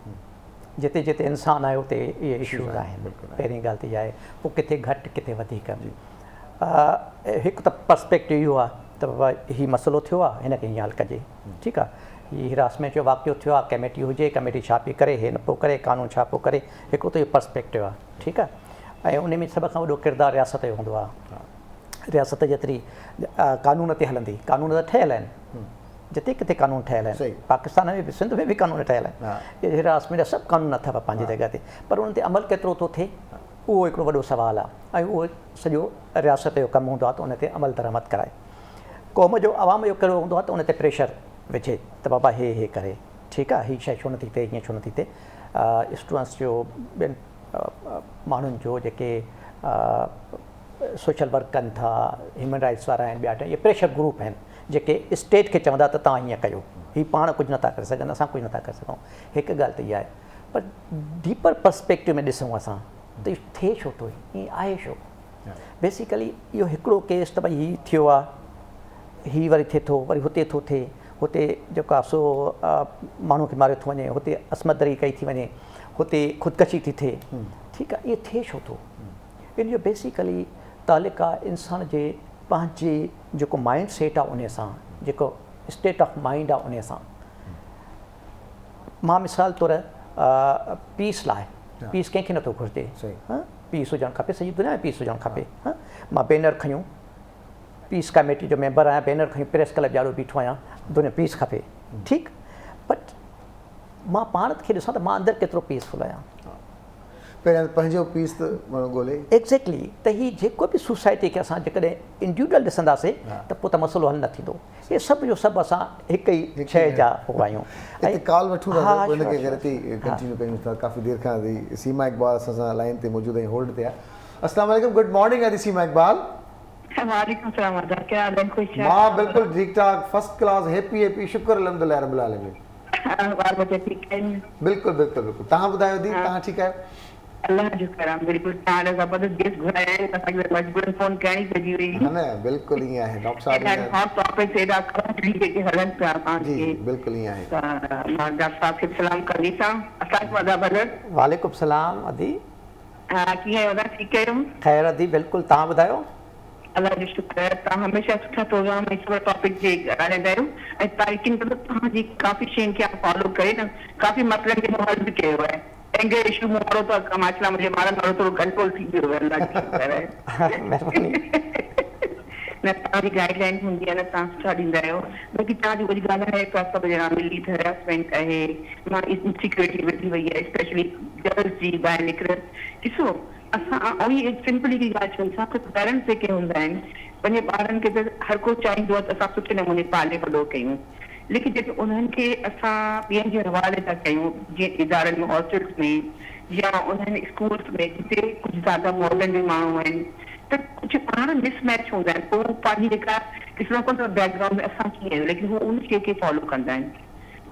जिते जिते इंसानु आहे उते इहे इशूज़ आहिनि। पहिरीं ॻाल्हि त इहा आहे, पोइ किथे घटि किथे वधीक। हिकु त पर्सपेक्टिव इहो आहे त बाबा हीउ मसइलो थियो आहे, हिन खे हीअं हल कजे, ठीकु आहे। हीउ हिरासमेंट जो वाक़ियो थियो आहे, कमेटी हुजे, कमेटी छा पई करे, हे न पियो करे, कानून छा पियो करे, हिकिड़ो त इहो पर्सपेक्टिव आहे, ठीकु आहे। ऐं उन में सभ खां वॾो किरदारु रियासत जो हूंदो आहे। रियासत जेतिरी कानून ते हलंदी, कानून त ठहियल आहिनि, जिते किथे कानून ठहियल आहिनि, पाकिस्तान में बि, सिंध में बि कानून ठहियल आहिनि, हिरासमेंट जा सभु कानून अथव पंहिंजी जॻह ते, पर उन ते अमल केतिरो थो थिए उहो हिकिड़ो वॾो सुवालु आहे। ऐं उहो सॼो रियासत जो कमु हूंदो आहे त उन ते अमल दरामद कराए। क़ौम जो आवाम जो कहिड़ो हूंदो आहे त उन ते प्रेशर विझे त बाबा हे करे, ठीकु आहे, हीअ शइ छो नथी थिए, हीअं छो नथी थिए। स्टूडेंट्स जो, ॿियनि माण्हुनि जो जेके सोशल वर्क कनि था, ह्यूमन राइट्स वारा आहिनि, ॿिया इहे प्रेशर ग्रुप आहिनि जेके स्टेट खे चवंदा त तव्हां हीअं कयो, हीअ पाण कुझु नथा करे सघनि, असां कुझु नथा करे सघूं। हिकु ॻाल्हि त इहा आहे, पर डीपर पर्सपेक्टिव में ॾिसूं असां त इहो थिए छो थो, ईअं आहे छो। बेसिकली इहो हिकिड़ो केस त भई हीउ थियो आहे, हीउ वरी थिए थो, वरी हुते थो थिए, हुते जेको आहे सो माण्हू खे मारियो थो वञे, हुते असमदरी कई थी वञे, हुते ख़ुदकशी थी थिए, ठीकु आहे। इहो थिए छो थो, इन जो बेसिकली तालिक़ु आहे इंसान जे पंहिंजे जेको माइंड सेट आहे उन सां, जेको स्टेट ऑफ माइंड आहे उन सां। मां मिसाल तौरु पीस लाइ, पीस कंहिंखे नथो घुरिजे, पीस हुजणु खपे, सॼी दुनिया में पीस हुजणु खपे। मां बैनर खयूं, पीस कमेटी जो मेंबर आहियां, बैनर खयूं, प्रेस क्लब ॼाड़ो बीठो आहियां, दुनिया पीस खपे, ठीकु, बट मां पाण खे ॾिसां त मां अंदरि केतिरो पीसफुल आहियां। पहिरियां पंहिंजो पीस त ॻोल्हे। एक्ज़ैक्टली, त हीअ जेको बि सोसाइटी खे असां जेकॾहिं इंडिविजुअल ॾिसंदासीं त पोइ त मसइलो हल न थींदो। इहे सभु जो सभु असां हिकु ई शइ जा हो आहियूं। हिते कॉल वठूं था, उनखे करे थी कंटिन्यू कयूं था, काफ़ी देरि खां थी। सीमा इक़बाल असां सां लाइन ते मौजूदु आहिनि, होल्ड ते आहे। अस्सलाम वालेकुम, गुड मॉर्निंग आदि सीमा इक़बाल। वालेकुम सलाम, क्या हाल है? खुश हैं? मां बिल्कुल ठीक ठाक, फर्स्ट क्लास, हैप्पी, शुक्र अल्हम्दुलिल्लाह रब्बिल आलमीन। बार बजे ठीक है? बिल्कुल बिल्कुल बिल्कुल। तव्हां ॿुधायो दी, तव्हां ठीकु आहियो? अल्लाह जो करम बिल्कुलु तव्हां ज़बरदस्त गेस्ट घुराया आहिनि असांखे मजबूरन फोन करणी पइजी वई है ना, बिल्कुलु ईअं आहे डॉक्टर साहब हॉट टॉपिक्स एॾा करंटली जेके हलनि पिया जी तव्हांखे बिल्कुलु ईअं आहे। त मां डॉक्टर साहब खे सलाम कंदी सां असांखे मदा बदल वालेकुम सलाम अदी, कीअं आहियो दादा, ठीकु आहियो? ख़ैर अदी, बिल्कुलु। तव्हां ॿुधायो? अल्लाह जो शुक्र आहे, तव्हां हमेशह सुठा प्रोग्राम ऐं सुठा टॉपिक जे ॻाल्हाईंदा आहियो ऐं तव्हां यकीन करो तव्हांजी काफ़ी शयुनि खे फॉलो करे न काफ़ी मसइलनि खे हल बि कयो आहे। एंगर इशू मूं वारो त माशा मुंहिंजे ॿारनि वारो थोरो कंट्रोल थी वियो आहे, अल्लाह जो शुक्र आहे। महिरबानी। न तव्हांजी गाइडलाइन हूंदी आहे न, तव्हां सुठा ॾींदा आहियो। बाक़ी तव्हांजी वरी ॻाल्हि आहे का सभु ॼणा मिली हैरेसमेंट आहे, मां इनसिक्योरिटी वधी वई आहे, स्पेशली गर्ल्स जी ॿाहिरि निकिरनि। ॾिसो असां ऐं सिंपली हिकड़ी ॻाल्हि चऊं, असांखे पेरेंट्स जेके हूंदा आहिनि पंहिंजे ॿारनि खे त हर को चाहींदो आहे त असां सुठे नमूने पाले वॾो कयूं, लेकिन जेके उन्हनि खे असां ॿियनि जे हवाले था कयूं, जीअं इदारनि में हॉस्टल्स में या उन्हनि स्कूल्स में जिते कुझु ज़्यादा मॉडर्न बि माण्हू आहिनि, त कुझु पाण मिसमैच हूंदा आहिनि। पोइ पंहिंजी जेका ॾिसणो पवंदो आहे बैकग्राउंड में असां कीअं आहियूं, लेकिन हू उन शइ खे फॉलो कंदा आहिनि।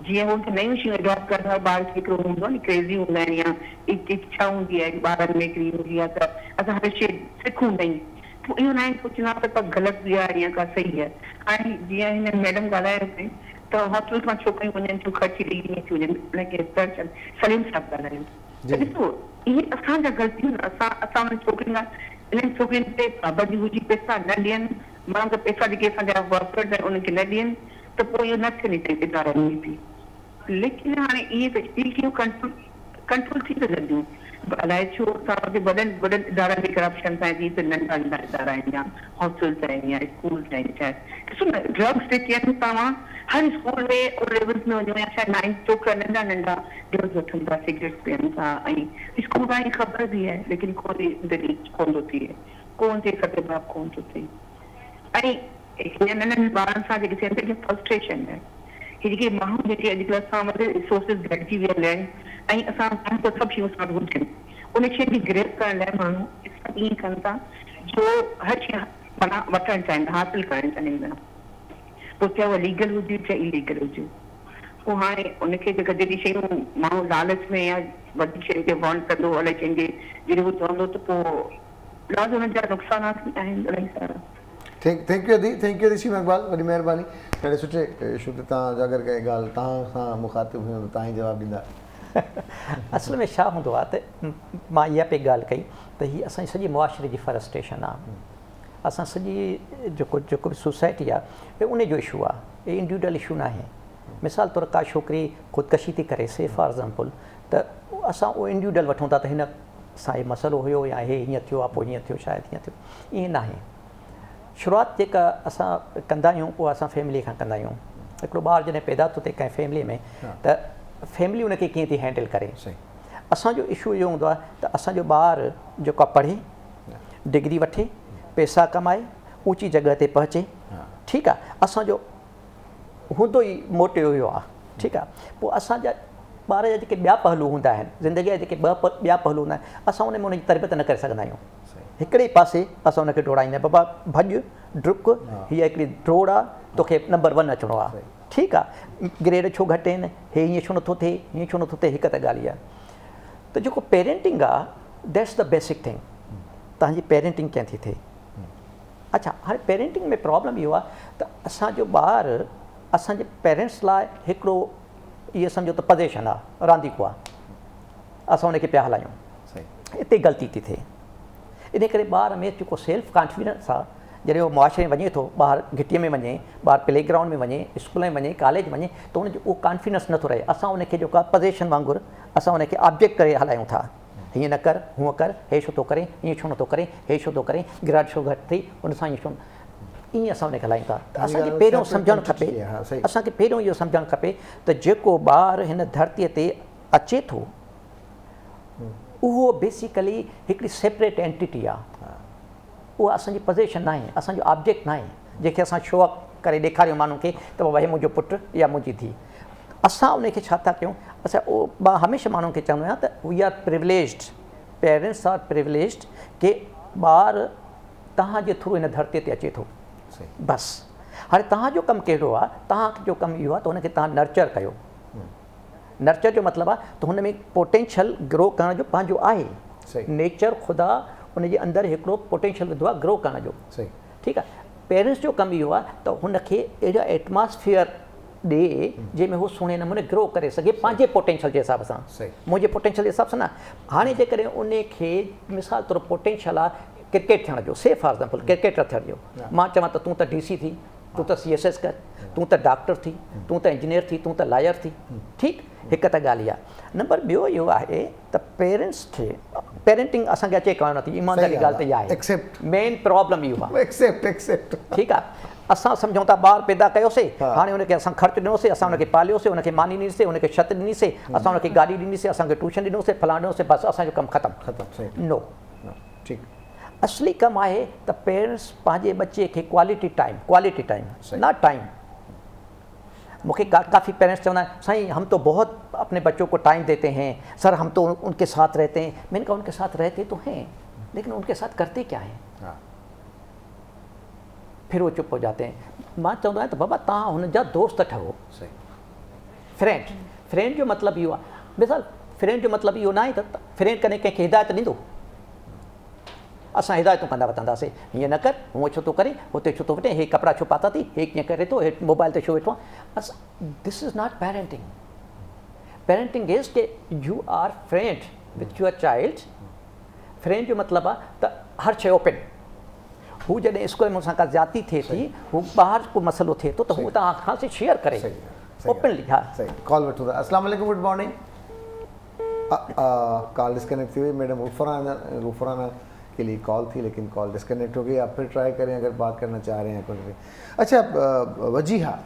जीअं उनखे नयूं शयूं एडॉप्ट कंदा, ॿार खे हिकिड़ो हूंदो आहे न क्रेज़ी हूंदा आहिनि या इच्छा हूंदी आहे ॿारनि में हिकिड़ी हूंदी आहे त असां हर शइ सिखूं नहीं, पोइ इहो न आहे सोचंदा त का ग़लति बि आहे या का सही आहे। हाणे जीअं हिन मैडम ॻाल्हायो पई त हॉस्टल्स मां छोकिरियूं वञनि थियूं ख़र्ची ॾेई ॾींहं थियूं वञनि, उनखे सलीम साहब ॻाल्हायूं त ॾिसो इहे असांजा ग़लतियूं न, असां उन्हनि छोकिरियुनि खां इन्हनि छोकिरियुनि ते पाबंदी हुजी पैसा न ॾियनि, माण्हू त पैसा जेके असांजा वर्कर्स आहिनि उन्हनि खे न ॾियनि त पोइ इहो न थियणी चाहिए इदारनि में बि। लेकिन हाणे इहे त शयूं कंट्रोल थी सघंदियूं, अलाए छो असांजे वॾनि इदारनि में करप्शन था, जीअं त नंढा नंढा इदारा आहिनि या हॉस्टल्स आहिनि या स्कूल्स आहिनि। चाहे ॾिसो न ड्रग्स जेके आहिनि, तव्हां हर स्कूल में और लेवल्स में वञो या छा 9th छोकिरा नंढा नंढा ड्रग्स वठनि था, सिगरेट्स पीअनि था, ऐं स्कूल वारनि खे ख़बर बि आहे लेकिन कोन थो थिए, कोन थिए खतरनाक कोन थो थिए। ऐं हीअं नंढनि ॿारनि सां जेके थियनि था फ्रस्ट्रेशन आहे, हे जेके माण्हू जेके अॼुकल्ह असां वटि रिसोर्सिस घटिजी वियल आहिनि ऐं असां चाहियूं त सभु शयूं असां वटि हुजनि, उन शइ खे ग्रेप करण लाइ माण्हू ईअं कनि था जो हर शइ माना वठणु चाहिनि, हासिलु करणु चाहिनि था, पोइ चाहे उहा लीगल हुजे चाहे इलीगल हुजे। पोइ हाणे उनखे जेका जेकी शयूं माण्हू लालच में या वॾी शयुनि खे वॉन्ट कंदो अलाए कंहिंजे जॾहिं उहो चवंदो त पोइ लाज़ हुननि जा नुक़सानात बि आहिनि इलाही सारा। थैंक यू अदी, थैंक यू ऋषि मेघवाल, वॾी महिरबानी। ॾाढे सुठे इशू ते तव्हां अगरि कंहिं ॻाल्हि तव्हां सां मुखातिब हुयूं त तव्हां ई जवाबु ॾींदा। असल में छा हूंदो आहे त मां इहा पई ॻाल्हि कई त हीअ असांजी सॼी मुआशिरे जी फरस्ट्रेशन आहे, असां सॼी जेको बि सोसाइटी आहे उन जो इशू आहे, हे इंडिविजुअल इशू न आहे। मिसाल तौरु का छोकिरी ख़ुदकशी थी करे से फॉर एग्ज़ाम्पल, त असां उहो इंडिविजुअल वठूं था त हिन सां इहो मसइलो हुयो या हे हीअं थियो आहे पोइ हीअं थियो शायदि हीअं थियो, ईअं न आहे। शुरूआति जेका असां कंदा आहियूं उहा असां फैमिली खां कंदा आहियूं। हिकिड़ो ॿारु जॾहिं पैदा थो थिए कंहिं फैमिली में त फैमिली उनखे कीअं थी हैंडल करे। असांजो इशू इहो हूंदो आहे त असांजो ॿारु जेको आहे पढ़े, डिग्री वठे, पैसा कमाए, ऊची जॻह ते पहुचे, ठीकु आहे, असांजो हूंदो ई मोटिव इहो आहे, ठीकु आहे। पोइ असांजा ॿार जा जेके ॿिया पहलू हूंदा आहिनि, ज़िंदगीअ जा जेके ॿिया पहलू हूंदा आहिनि, असां उन में उनजी तरबियत न करे सघंदा आहियूं। हिकिड़े ई पासे असां उनखे डोड़ाईंदा आहियूं, बाबा भॼ डुक, हीअ हिकिड़ी डोड़ आहे, तोखे नंबर 1 अचिणो आहे, ठीकु आहे, ग्रेड छो घटि आहिनि, हे हीअं छो नथो थिए, हीअं छो नथो थिए, हिकु त ॻाल्हि इहा। त जेको पेरेंटिंग आहे दैट्स द बेसिक थिंग, तव्हांजी पेरेंटिंग कीअं थी थिए। अच्छा, हाणे पेरेंटिंग में प्रॉब्लम इहो आहे त असांजो ॿारु असांजे पेरेंट्स लाइ हिकिड़ो इहो सम्झो त पज़ेशन आहे, रांदीको आहे, असां उनखे पिया हलायूं, हिते ग़लती थी थिए। इन करे ॿार में जेको सेल्फ कॉन्फिडेंस आहे, जॾहिं उहो मुआशिरे में वञे थो, ॿारु घिटीअ में वञे, ॿारु प्लेग्राउंड में वञे, स्कूल में वञे, कॉलेज वञे, त उनजो उहो कॉन्फिडेंस नथो रहे। असां उनखे जेको आहे पज़ेशन वांगुरु असां उनखे ऑब्जेक्ट करे हलायूं था, हीअं न कर, हूअं कर, हे छो थो करे, हीअं छो नथो करे, हे छो थो करे, ग्रेड छो घटि थी, उन सां ईअं छो, ईअं असां उनखे हलायूं था। त असांखे पहिरियों सम्झणु खपे, असांखे पहिरियों इहो सम्झणु खपे त जेको ॿारु हिन धरतीअ ते अचे थो उहो बेसिकली हिकिड़ी सेपरेट एंटिटी आहे, उहा असांजी पज़ेशन न आहे, असांजो ऑब्जेक्ट न आहे जंहिंखे असां शो अप करे ॾेखारियूं माण्हुनि खे त बाबा हे मुंहिंजो पुटु या मुंहिंजी धीउ। असां उनखे छा था कयूं, असां मां हमेशह माण्हुनि खे चवंदो आहियां त we are privileged, parents are privileged के ॿारु तव्हांजे थ्रू हिन धरतीअ ते अचे थो, बसि। हाणे तव्हांजो कमु कहिड़ो आहे, तव्हांजो कमु इहो आहे त हुनखे तव्हां नर्चर कयो। नर्चर जो मतिलबु आहे त हुन में पोटेंशियल ग्रो करण जो पंहिंजो आहे, नेचर ख़ुदा उन जे अंदरि हिकिड़ो पोटेंशियल विधो आहे ग्रो करण जो, सही, ठीकु आहे। पेरेंट्स जो कमु इहो आहे त हुनखे अहिड़ा एटमॉस्फेयर ॾे जंहिंमें हू सुहिणे नमूने ग्रो करे सघे पंहिंजे पोटेंशियल जे हिसाब सां, मुंहिंजे पोटेंशियल जे हिसाब सां न। हाणे जेकॾहिं उन खे मिसाल तौरु पोटेंशियल आहे क्रिकेट थियण जो, से फॉर एग्ज़ाम्पल क्रिकेटर थियण जो, मां चवां त तूं त DC थी, तूं त CSS कर, तूं त डॉक्टर थी, तूं त इंजीनियर थी, तूं त लॉयर थी, ठीकु, हिकु त ॻाल्हि इहा। नंबर ॿियो इहो आहे त पेरेंट्स खे पेरेंटिंग असांखे अचे करणु नथी, ईमानदारी ॻाल्हि त इहा आहे, मेन प्रॉब्लम इहो आहे, ठीकु आहे। असां सम्झूं था ॿार पैदा कयोसीं, हाणे हुनखे असां ख़र्चु ॾिनोसीं, असां हुनखे पालियोसीं, हुनखे मानी ॾिनीसीं, हुनखे छत ॾिनीसीं, असां हुनखे गाॾी ॾिनीसीं, असांखे ट्यूशन ॾिनोसीं, फलाणो ॾिनोसीं, बसि असांजो कमु ख़तमु। नो, ठीकु, असली कमु आहे त पेरेंट्स पंहिंजे बच्चे खे क्वालिटी टाइम नॉट टाइम। मुझे काफ़ी पेरेंट्स चवंदा आहिनि साईं हम तो बहुत अपने बच्चों को टाइम देते हैं सर, हम तो उनके साथ रहते हैं। मैंने कहा उनके साथ रहते तो हैं, लेकिन उनके साथ करते क्या है? फिर वो चुप हो जाते हैं। मां चवंदो आहियां त बाबा तव्हां हुन जा दोस्त ठहो, फ्रेंड जो मतिलबु इहो आहे, मिसाल फ्रेंड जो मतिलबु इहो न आहे त फ्रेंड कॾहिं कंहिंखे हिदायत ॾींदो, असां हिदायतूं कंदा वठंदासीं, हीअं न कर, हूअं छो थो करे, हुते छो थो वठे, हे कपिड़ा छो पाता थी, हे कीअं करे थो, हे मोबाइल ते छो वेठो आहे। This is not parenting. Parenting is के you are friend with your child. Friend जो मतिलबु आहे त हर शइ ओपन। हू जॾहिं स्कूल में मूंसां का ज़्यादती थिए थी, हू ॿाहिरि को मसइलो थिए थो त हू तव्हां खां शेयर करे ओपनली। हा, सही। कॉल वठो था। अस्सलाम वालेकुम, गुड मॉर्निंग। कॉल डिस्कनेक्ट थी हुई मैडम। गुफराना के लिए कॉल थी, लेकिन कॉल डिस्कनेक्ट हो गई। आप फिर ट्राई करें अगर बात करना चाह रहे हैं कुछ भी। अच्छा, वजीहा,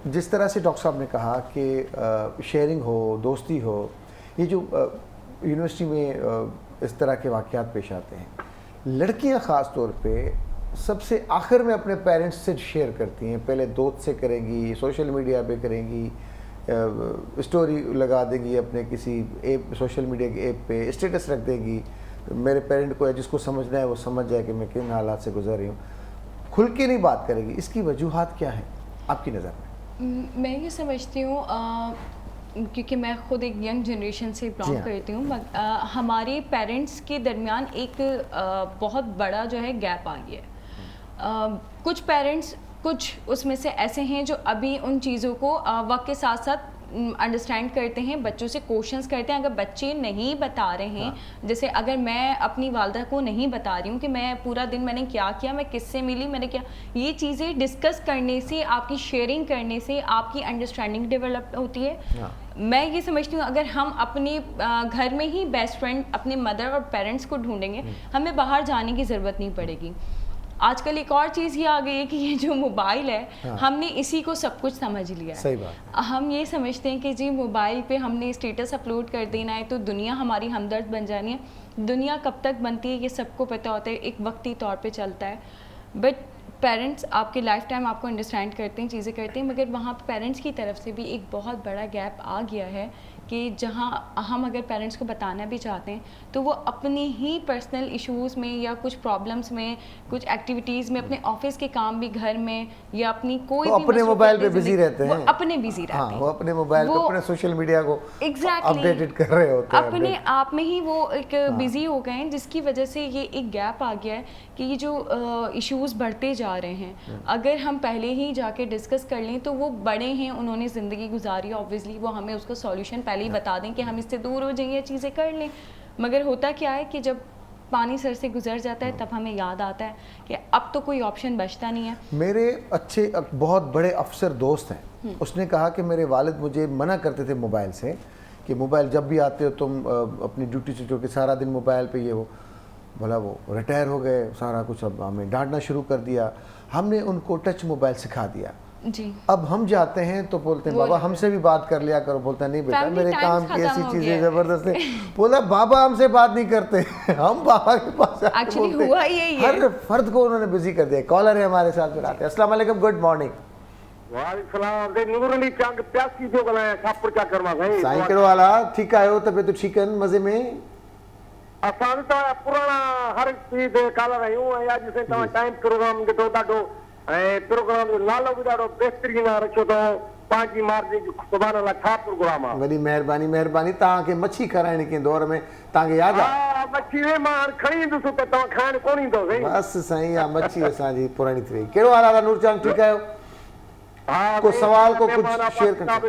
जिस तरह से डॉक्टर साहब ने कहा कि शेयरिंग हो, दोस्ती हो, ये जो यूनिवर्सिटी में इस तरह के वाक़यात पेश आते हैं, लड़कियां ख़ास तौर पे सबसे आखिर में अपने पेरेंट्स से शेयर करती हैं। पहले दोस्त से करेंगी, सोशल मीडिया पे करेंगी, स्टोरी लगा देंगी अपने किसी ऐप, सोशल मीडिया की ऐप पे स्टेटस रख देगी। मेरे पेरेंट को जिसको समझना है वो समझ जाए कि मैं किन हालात से गुजर रही हूँ, खुल के नहीं बात करेगी। इसकी वजूहात क्या हैं आपकी नज़र में? मैं ये समझती हूँ क्योंकि मैं ख़ुद एक यंग जनरेशन से बिलोंग करती हूँ, हमारे पेरेंट्स के दरमियान एक बहुत बड़ा जो है गैप आ गया है। कुछ पेरेंट्स, कुछ उसमें से ऐसे हैं जो अभी उन चीज़ों को वक्त के साथ साथ अंडरस्टैंड करते हैं, बच्चों से क्वेश्चंस करते हैं। अगर बच्चे नहीं बता रहे हैं, जैसे अगर मैं अपनी वालदा को नहीं बता रही हूँ कि मैं पूरा दिन मैंने क्या किया, मैं किससे मिली, मैंने क्या, ये चीज़ें डिस्कस करने से, आपकी शेयरिंग करने से आपकी अंडरस्टैंडिंग डेवलप होती है। मैं ये समझती हूँ अगर हम अपने घर में ही बेस्ट फ्रेंड अपने मदर और पेरेंट्स को ढूंढेंगे, हमें बाहर जाने की ज़रूरत नहीं पड़ेगी। आजकल एक और चीज़ ये आ गई है कि ये जो मोबाइल है, हमने इसी को सब कुछ समझ लिया है। सही बात। हम ये समझते हैं कि जी मोबाइल पे हमने स्टेटस अपलोड कर देना है तो दुनिया हमारी हमदर्द बन जानी है। दुनिया कब तक बनती है ये सबको पता होता है, एक वक्ती तौर पे चलता है। But parents Aapke life time आपको अंडरस्टैंड करते हैं, चीज़ें करते हैं, मगर वहाँ पेरेंट्स की तरफ से भी एक बहुत बड़ा गैप आ गया है कि जहाँ हम अगर पेरेंट्स को बताना भी चाहते हैं तो वो अपने ही पर्सनल इश्यूज़ में या कुछ प्रॉब्लम्स में, कुछ एक्टिविटीज़ में, अपने ऑफिस के काम भी घर में या अपनी कोई भी अपने मोबाइल पे बिजी रहते हैं, अपने बिजी रहते हैं, वो अपने मोबाइल पे अपने सोशल मीडिया को अपडेटेड कर रहे होते हैं, अपने आप में ही वो एक बिजी हो गए हैं, जिसकी वजह से ये एक गैप आ गया है कि ये जो इश्यूज़ बढ़ते जा रहे हैं। अगर हम पहले ही जाके डिस्कस कर लें तो वो बड़े हैं, उन्होंने ज़िंदगी गुजारी, ऑब्वियसली वो हमें उसका सॉल्यूशन पहले ही बता दें कि हम इससे दूर हो जाएंगे, चीज़ें कर लें। मगर होता क्या है कि जब पानी सर से गुजर जाता है तब हमें याद आता है कि अब तो कोई ऑप्शन बचता नहीं है। मेरे अच्छे बहुत बड़े अफसर दोस्त हैं, उसने कहा कि मेरे वालिद मुझे मना करते थे मोबाइल से, कि मोबाइल जब भी आते हो तुम अपनी ड्यूटी से जो कि सारा दिन मोबाइल पे ये हो। बोला वो रिटायर हो गए, सारा कुछ अब हमें डांटना शुरू कर दिया। हमने उनको टच मोबाइल सिखा दिया जी। अब हम जाते हैं तो बोलते हैं बाबा हमसे भी बात कर लिया करो। बोलता नहीं बेटा मेरे काम की ऐसी चीजें जबरदस्त है। बोला बाबा हमसे बात नहीं करते हम बाबा के पास एक्चुअली हुआ यही है। हर फर्द को उन्होंने बिजी कर दिया। कॉलर है हमारे साथ में आते हैं। अस्सलाम वालेकुम, गुड मॉर्निंग। वालेकुम सलाम। दे नूर अली चांग प्यासी जो गलाया छापुर क्या करवा गए साईं करो वाला ठीक आयो तबे तो ठीक है मजे में असां तो पुराना हर चीज कॉलर आयूं या जिसे टाइम प्रोग्राम के तो डाडो प्रोग्राम जो नालो भी ॾाढो बहितरीन रखियो अथव पंहिंजी मर्ज़ी सुभाणे अलाए छा प्रोग्राम आहे। वॾी महिरबानी महिरबानी। तव्हांखे मच्छी खाराइणी कंहिं दौर में तव्हांखे यादि आहे? हा मच्छी वे मां हाणे खणी ईंदुसि त तव्हां खाइण कोन ईंदो साईं। बसि साईं इहा मच्छी असांजी पुराणी थी वई। कहिड़ो हाल आहे नूरचंद, ठीकु आहियो? हा को सवाल को कुझु शेयर करियो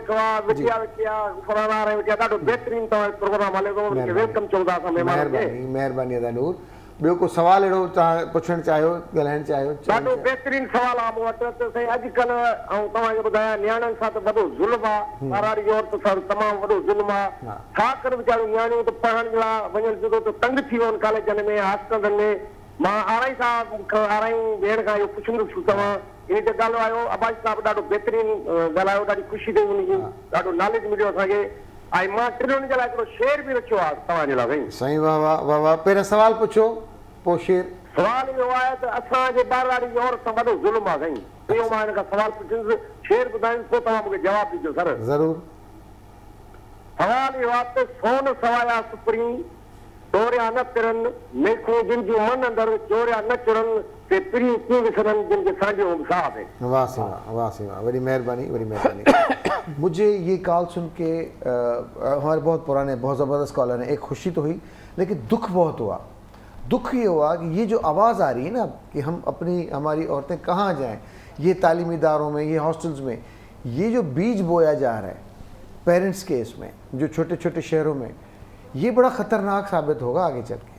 ॾाढो बहितरीन तव्हांजो प्रोग्राम हले थो, वेलकम चवंदा असां महिमान खे। महिरबानी महिरबानी अदा नूर। ॿियो को सवाल अहिड़ो तव्हां पुछणु चाहियो, ॻाल्हाइणु चाहियो? ॾाढो बहितरीन सवाल आहे मूं वटि त साईं अॼुकल्ह ऐं तव्हांखे ॿुधायां नियाणियुनि सां त वॾो ज़ुल्म आहे, ॿाराड़ी औरत सां तमामु वॾो ज़ुल्म आहे। छा कर वीचारियूं नियाणियूं त पढ़ण लाइ वञण जो त तंग थी वियो कॉलेजनि में हॉस्टलनि में। मां आराई सां आराई भेण खां इहो पुछंदुसि तव्हां इन ते ॻाल्हायो। अबाज साहिबु ॾाढो बहितरीन ॻाल्हायो, ॾाढी ख़ुशी थी उनजी, ॾाढो नॉलेज मिलियो असांखे। ऐं मां टिनि जे लाइ हिकिड़ो शेर बि रखियो आहे तव्हांजे लाइ साईं। साईं वाह वाह वाह वाह। पहिरियों सवाल पुछो पोइ शेर। सवाल इहो आहे त असांजे ॿाराड़ी औरत सां वॾो ज़ुल्म आहे साईं। इहो मां हिन खां सवाल पुछंदुसि, शेर ॿुधाईंदुसि, पोइ तव्हां मूंखे जवाबु ॾिजो सर। ज़रूरु। सवाल इहो आहे त सोन सवाया सुपरी चोरिया न तिरनि, मेखूं जिन जूं मन अंदरि चोरिया न चुरनि, ते पिरियूं कीअं विसरनि जिन खे सांझो साथ है। वाह सी वाह, वाह सी वाह, बड़ी मेहरबानी बड़ी मेहरबानी। मुझे ये कॉल सुन के हमारे बहुत पुराने बहुत ज़बरदस्त कॉलर हैं, एक खुशी तो हुई लेकिन दुख बहुत हुआ। दुख ये हुआ कि ये जो आवाज़ आ रही है ना कि हम हमारी औरतें कहाँ जाएं, ये तालीमी इदारों में, ये हॉस्टल्स में, ये जो बीज बोया जा रहा है पेरेंट्स के इसमें, जो छोटे छोटे शहरों में, ये बड़ा ख़तरनाक साबित होगा आगे चल के।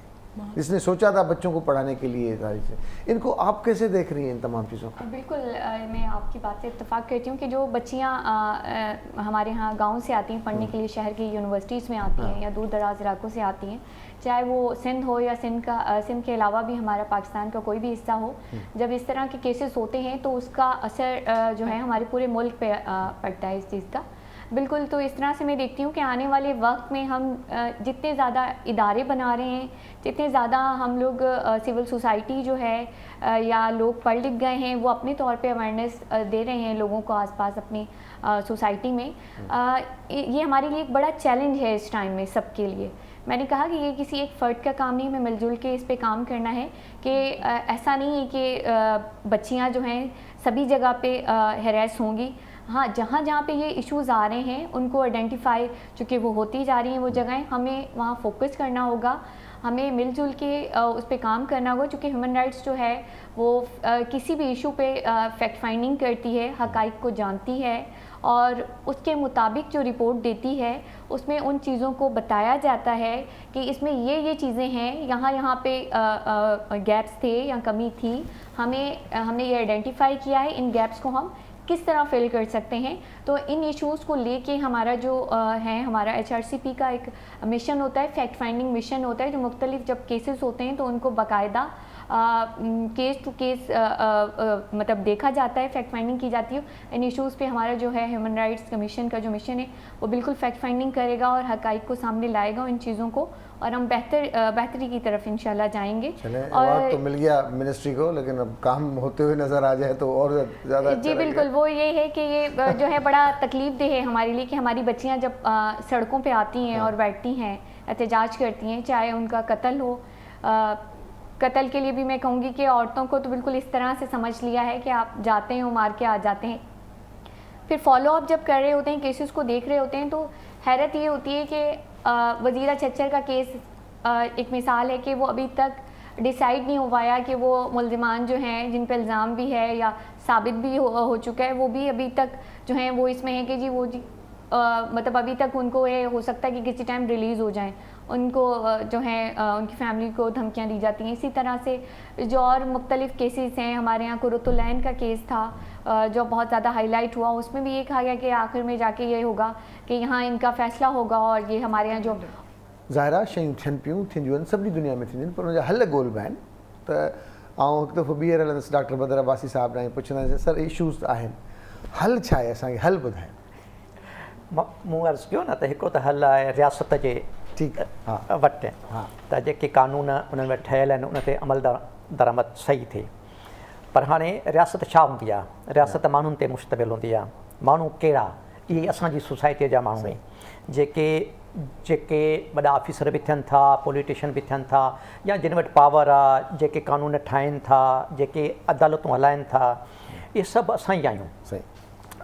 जिसने सोचा था बच्चों को पढ़ाने के लिए सारी चीज़ें, इनको आप कैसे देख रही हैं इन तमाम चीज़ों को? बिल्कुल मैं आपकी बात से इत्तेफाक करती हूँ कि जो बच्चियाँ हमारे यहाँ गांव से आती हैं पढ़ने के लिए, शहर की यूनिवर्सिटीज़ में आती हैं या दूर दराज इलाकों से आती हैं, चाहे वो सिंध हो या सिंध के अलावा भी हमारा पाकिस्तान का कोई भी हिस्सा हो, जब इस तरह के केसेस होते हैं तो उसका असर जो है हमारे पूरे मुल्क पे पड़ता है इस चीज़ का। बिल्कुल, तो इस तरह से मैं देखती हूँ कि आने वाले वक्त में हम जितने ज़्यादा इदारे बना रहे हैं, जितने ज़्यादा हम लोग सिविल सोसाइटी जो है या लोग पढ़ लिख गए हैं वो अपने तौर पे अवेयरनेस दे रहे हैं लोगों को आसपास अपनी सोसाइटी में, ये हमारे लिए एक बड़ा चैलेंज है इस टाइम में सबके लिए। मैंने कहा कि ये किसी एक फ़र्द का काम नहीं, हमें मिलजुल के इस पे काम करना है कि ऐसा नहीं है कि बच्चियाँ जो हैं सभी जगह पे हैरेस होंगी। हाँ, जहाँ जहाँ पे ये इश्यूज़ आ रहे हैं उनको आइडेंटिफाई, चूँकि वो होती जा रही हैं वो जगहें, हमें वहाँ फोकस करना होगा, हमें मिलजुल के उस पे काम करना होगा। चूँकि ह्यूमन राइट्स जो है वो किसी भी इशू पे फैक्ट फाइंडिंग करती है, हक़ाइक़ को जानती है और उसके मुताबिक जो रिपोर्ट देती है उसमें उन चीज़ों को बताया जाता है कि इसमें ये चीज़ें हैं, यहाँ पे गैप्स थे या कमी थी, हमने ये आइडेंटिफाई किया है, इन गैप्स को हम किस तरह फिल कर सकते हैं। तो इन इश्यूज़ को लेके हमारा जो है हमारा HRCP का एक मिशन होता है, फैक्ट फाइंडिंग मिशन होता है, जो मुख्तलिफ जब केसेस होते हैं तो उनको बाकायदा केस टू केस मतलब देखा जाता है, फैक्ट फाइंडिंग की जाती है। इन इश्यूज़ पे हमारा जो है ह्यूमन राइट्स कमीशन का जो मिशन है वो बिल्कुल फैक्ट फाइंडिंग करेगा और हक़ाइक़ को सामने लाएगा इन चीज़ों को, और हम बेहतरी की तरफ इंशाल्लाह जाएंगे। और तो मिल गया मिनिस्ट्री को, लेकिन अब काम होते हुए नज़र आ जाए तो और ज़्यादा जी बिल्कुल, वो ये है कि ये जो है बड़ा तकलीफ देह है हमारे लिए कि हमारी बच्चियाँ जब सड़कों पे आती हैं और बैठती हैं, एहतजाज करती हैं, चाहे उनका कत्ल हो, कत्ल के लिए भी मैं कहूँगी कि औरतों को तो बिल्कुल इस तरह से समझ लिया है कि आप जाते हैं मार के आ जाते हैं। फिर फॉलो अप जब कर रहे होते हैं, केसेस को देख रहे होते हैं, तो हैरत ये होती है कि वज़ीरा छच्चर का केस एक मिसाल है कि वो अभी तक डिसाइड नहीं हो पाया कि वो मुल्ज़िमान जो हैं जिन पर इल्ज़ाम भी है या साबित भी हो चुका है, वो भी अभी तक जो हैं वो इसमें है कि जी वो जी मतलब अभी तक उनको ये हो सकता है कि किसी टाइम रिलीज़ हो जाएं, उनको जो है उनकी फैमिली को धमकियां दी जाती हैं। इसी तरह से जो और मुख्तलिफ़ केसेस हैं, हमारे यहाँ कुर्रतुल-ऐन का केस था जो बहुत ज़्यादा हाईलाइट हुआ, उसमें भी ये कहा गया कि आखिर में जाके ये होगा कि यहाँ इनका फ़ैसला होगा और ये हमारे यहाँ जो ज़ाहिरा शयूं थियनि पियूं थींदियूं आहिनि, सभिनी दुनिया में थींदियूं आहिनि, पर उनजा हल ॻोल्हबा आहिनि। त आउं हिकु दफ़ो ॿीहर हलंदुसि डॉक्टर बदर अब्बासी साहिब ॾांहुं पुछंदासीं, सर इशूज़ आहिनि, हल छा आहे, असांखे हल ॿुधायो। मूं अर्ज़ु कयो न त हिकु त हल आहे रियासत जे ठीकु आहे वटि, त जेके कानून उन्हनि में ठहियल आहिनि उन ते अमल दरामद सही थिए। पर हाणे रियासत छा हूंदी आहे? रियासत माण्हुनि ते मुश्तमिल हूंदी आहे। माण्हू कहिड़ा? इहे असांजी सोसाइटीअ जा माण्हू आहिनि जेके वॾा ऑफिसर बि थियनि था, पॉलिटिशियन बि थियनि था, या जिन वटि पावर आहे, जेके कानून ठाहिनि था, जेके अदालतूं हलाइनि था, इहे सभु असां ई आहियूं।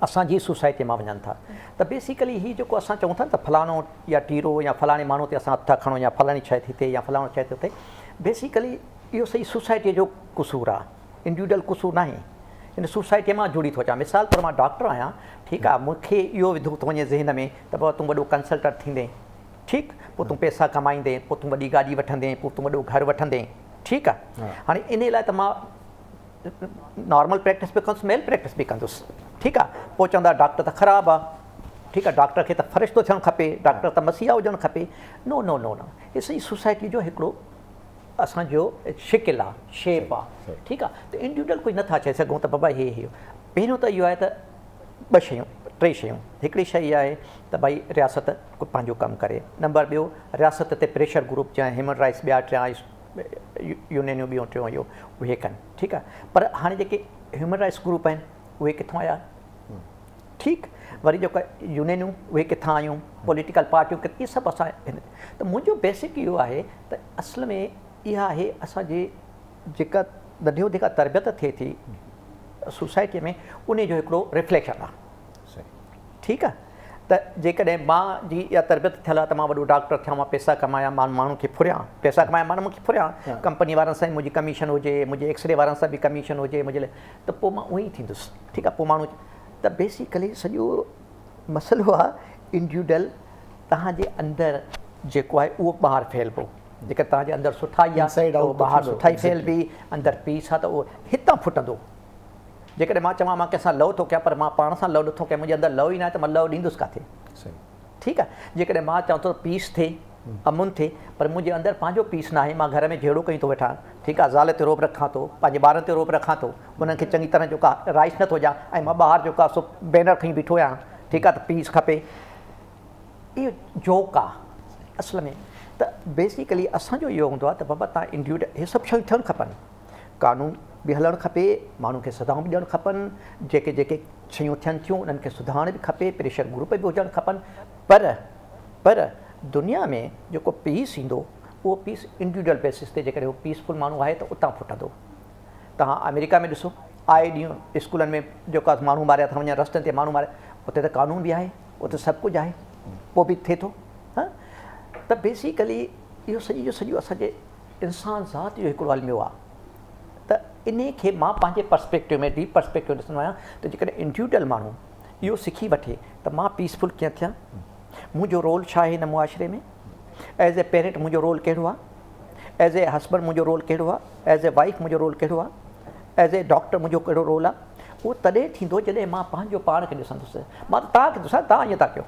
असांजी सोसाइटी मां वञनि था त बेसिकली ही जेको असां चऊं था त फलाणो या टीरो या फलाणे माण्हू ते असां हथु खणो या फलाणी शइ थी थिए या फलाणो शइ थी थिए, बेसिकली इहो सही सोसाइटीअ जो क़सूरु आहे, इंडिविजुअल क़सूरु न आहे। इन सोसाइटीअ मां जुड़ी थो अचां। मिसाल तौरु मां डॉक्टर आहियां, ठीकु आहे, मूंखे इहो विधो थो वञे ज़हन में त पोइ तूं वॾो कंसल्टेंट थींदे, ठीकु, पोइ तूं पैसा कमाईंदे, पोइ तूं वॾी गाॾी वठंदे, पोइ तूं वॾो घरु वठंदे, ठीकु आहे। हाणे इन लाइ त मां नॉर्मल प्रैक्टिस बि कंदुसि, मेल प्रैक्टिस बि कंदुसि, ठीकु आहे। पोइ चवंदा डॉक्टर त ख़राबु आहे, ठीकु आहे, डॉक्टर खे त फ़रिश्तो थियणु खपे, डॉक्टर त मसीहा हुजणु खपे। नो नो नो नो, हीअ सॼी सोसाइटी जो हिकिड़ो असांजो शिकिल आहे, शेप आहे, ठीकु आहे। त इंडिविजुअल कोई नथा चई सघूं त बाबा हे पहिरियों त इहो आहे त ॿ शयूं, टे शयूं। हिकिड़ी शइ इहा आहे त भई रियासत पंहिंजो कमु करे। नंबर ॿियो, रियासत ते प्रेशर ग्रुप जा ह्यूमन राइट्स ॿिया टिया यूनियनियूं ॿियूं टियों इहो उहे कनि, ठीकु आहे। पर हाणे जेके ह्यूमन राइट्स ग्रुप आहिनि उहे किथां आया, ठीकु। वरी जेका यूनियनियूं उहे किथां आयूं, पॉलिटिकल पार्टियूं, इहे सभु असां हिन। त मुंहिंजो बेसिक इहो आहे त असल में इहा आहे असांजे जेका नंढे जेका तरबियत थिए थी सोसाइटीअ में, उन जो हिकिड़ो रिफ्लेक्शन आहे, ठीकु आहे। त जेकॾहिं मां जी इहा तरबियत थियल आहे त मां वॾो डॉक्टर थियां, मां पैसा कमाया, मां माण्हू खे फुरियां, पैसा कमाया माण्हू मूंखे फुरियां, कंपनी वारनि सां मुंहिंजी कमीशन हुजे, मुंहिंजे एक्सरे वारनि सां बि कमीशन हुजे मुंहिंजे लाइ, त पोइ मां उअं ई थींदुसि, ठीकु आहे। पोइ माण्हू त बेसिकली सॼो मसइलो आहे इंडिविजुअल तव्हांजे अंदरि जेको आहे उहो ॿाहिरि फैलिबो। जेकर तव्हांजे अंदरि सुठाई आहे त उहो ॿाहिरि सुठाई फैलिबी, अंदरि पीस आहे त उहो हितां फुटंदो। जेकॾहिं मां चवां मां कंहिंसां लव थो कयां पर मां पाण सां लव नथो कयां, मुंहिंजे अंदरि लव ई न आहे त मां लव ॾींदुसि किथे, ठीकु आहे। जेकॾहिं मां चवां थो पीस थिए, अमुन थिए, पर मुंहिंजे अंदरि पंहिंजो पीस न आहे, मां घर में जहिड़ो कई थो वेठा, ठीकु आहे, ज़ाल ते रोब रखां थो, पंहिंजे ॿारनि ते रोब रखां थो, उन्हनि खे चङी तरह जेका राइस नथो ॾियां, ऐं मां ॿाहिरि जेको आहे सो बैनर खणी बीठो आहियां, ठीकु आहे, त पीस खपे। इहो जोक आहे असल में। त बेसिकली असांजो इहो हूंदो आहे त बाबा तव्हां इंडिविजुअल इहे सभु शयूं थियणु खपनि, कानून बि हलणु खपे, माण्हुनि खे सदाऊं बि ॾियणु खपनि, जेके जेके शयूं थियनि थियूं उन्हनि खे सुधारणु बि खपे, प्रेशर ग्रुप बि हुजणु खपनि। पर दुनिया में जेको पीस ईंदो उहो पीस इंडिविजुअल बेसिस ते, जेकॾहिं उहो पीसफुल माण्हू आहे त उतां फुटंदो। तव्हां अमेरिका में ॾिसो, आए ॾींहुं स्कूलनि में जेका माण्हू मारिया था वञनि, रस्तनि ते माण्हू मारिया, उते त कानून बि आहे, उते सभु कुझु आहे, पोइ बि थिए थो। त बेसिकली इहो सॼी जो सॼो असांजे इंसान ज़ात जो हिकिड़ो अलमियो आहे। त इन खे मां पंहिंजे पर्सपेक्टिव में, डीप पर्सपेक्टिव ॾिसंदो आहियां त जेकॾहिं इंडिविजुअल माण्हू इहो सिखी वठे त मां पीसफुल कीअं थियां, मुंहिंजो रोल छा आहे हिन मुआशिरे में, एज़ ए पेरेंट मुंहिंजो रोल कहिड़ो आहे, एज़ ए हस्बैंड मुंहिंजो रोल कहिड़ो आहे, एज़ ए वाइफ मुंहिंजो रोल कहिड़ो आहे, एज़ ए डॉक्टर मुंहिंजो कहिड़ो रोल आहे। उहो तॾहिं थींदो जॾहिं मां पंहिंजो पाण खे ॾिसंदुसि। मां त तव्हांखे ॾिसां, तव्हां ईअं था कयो,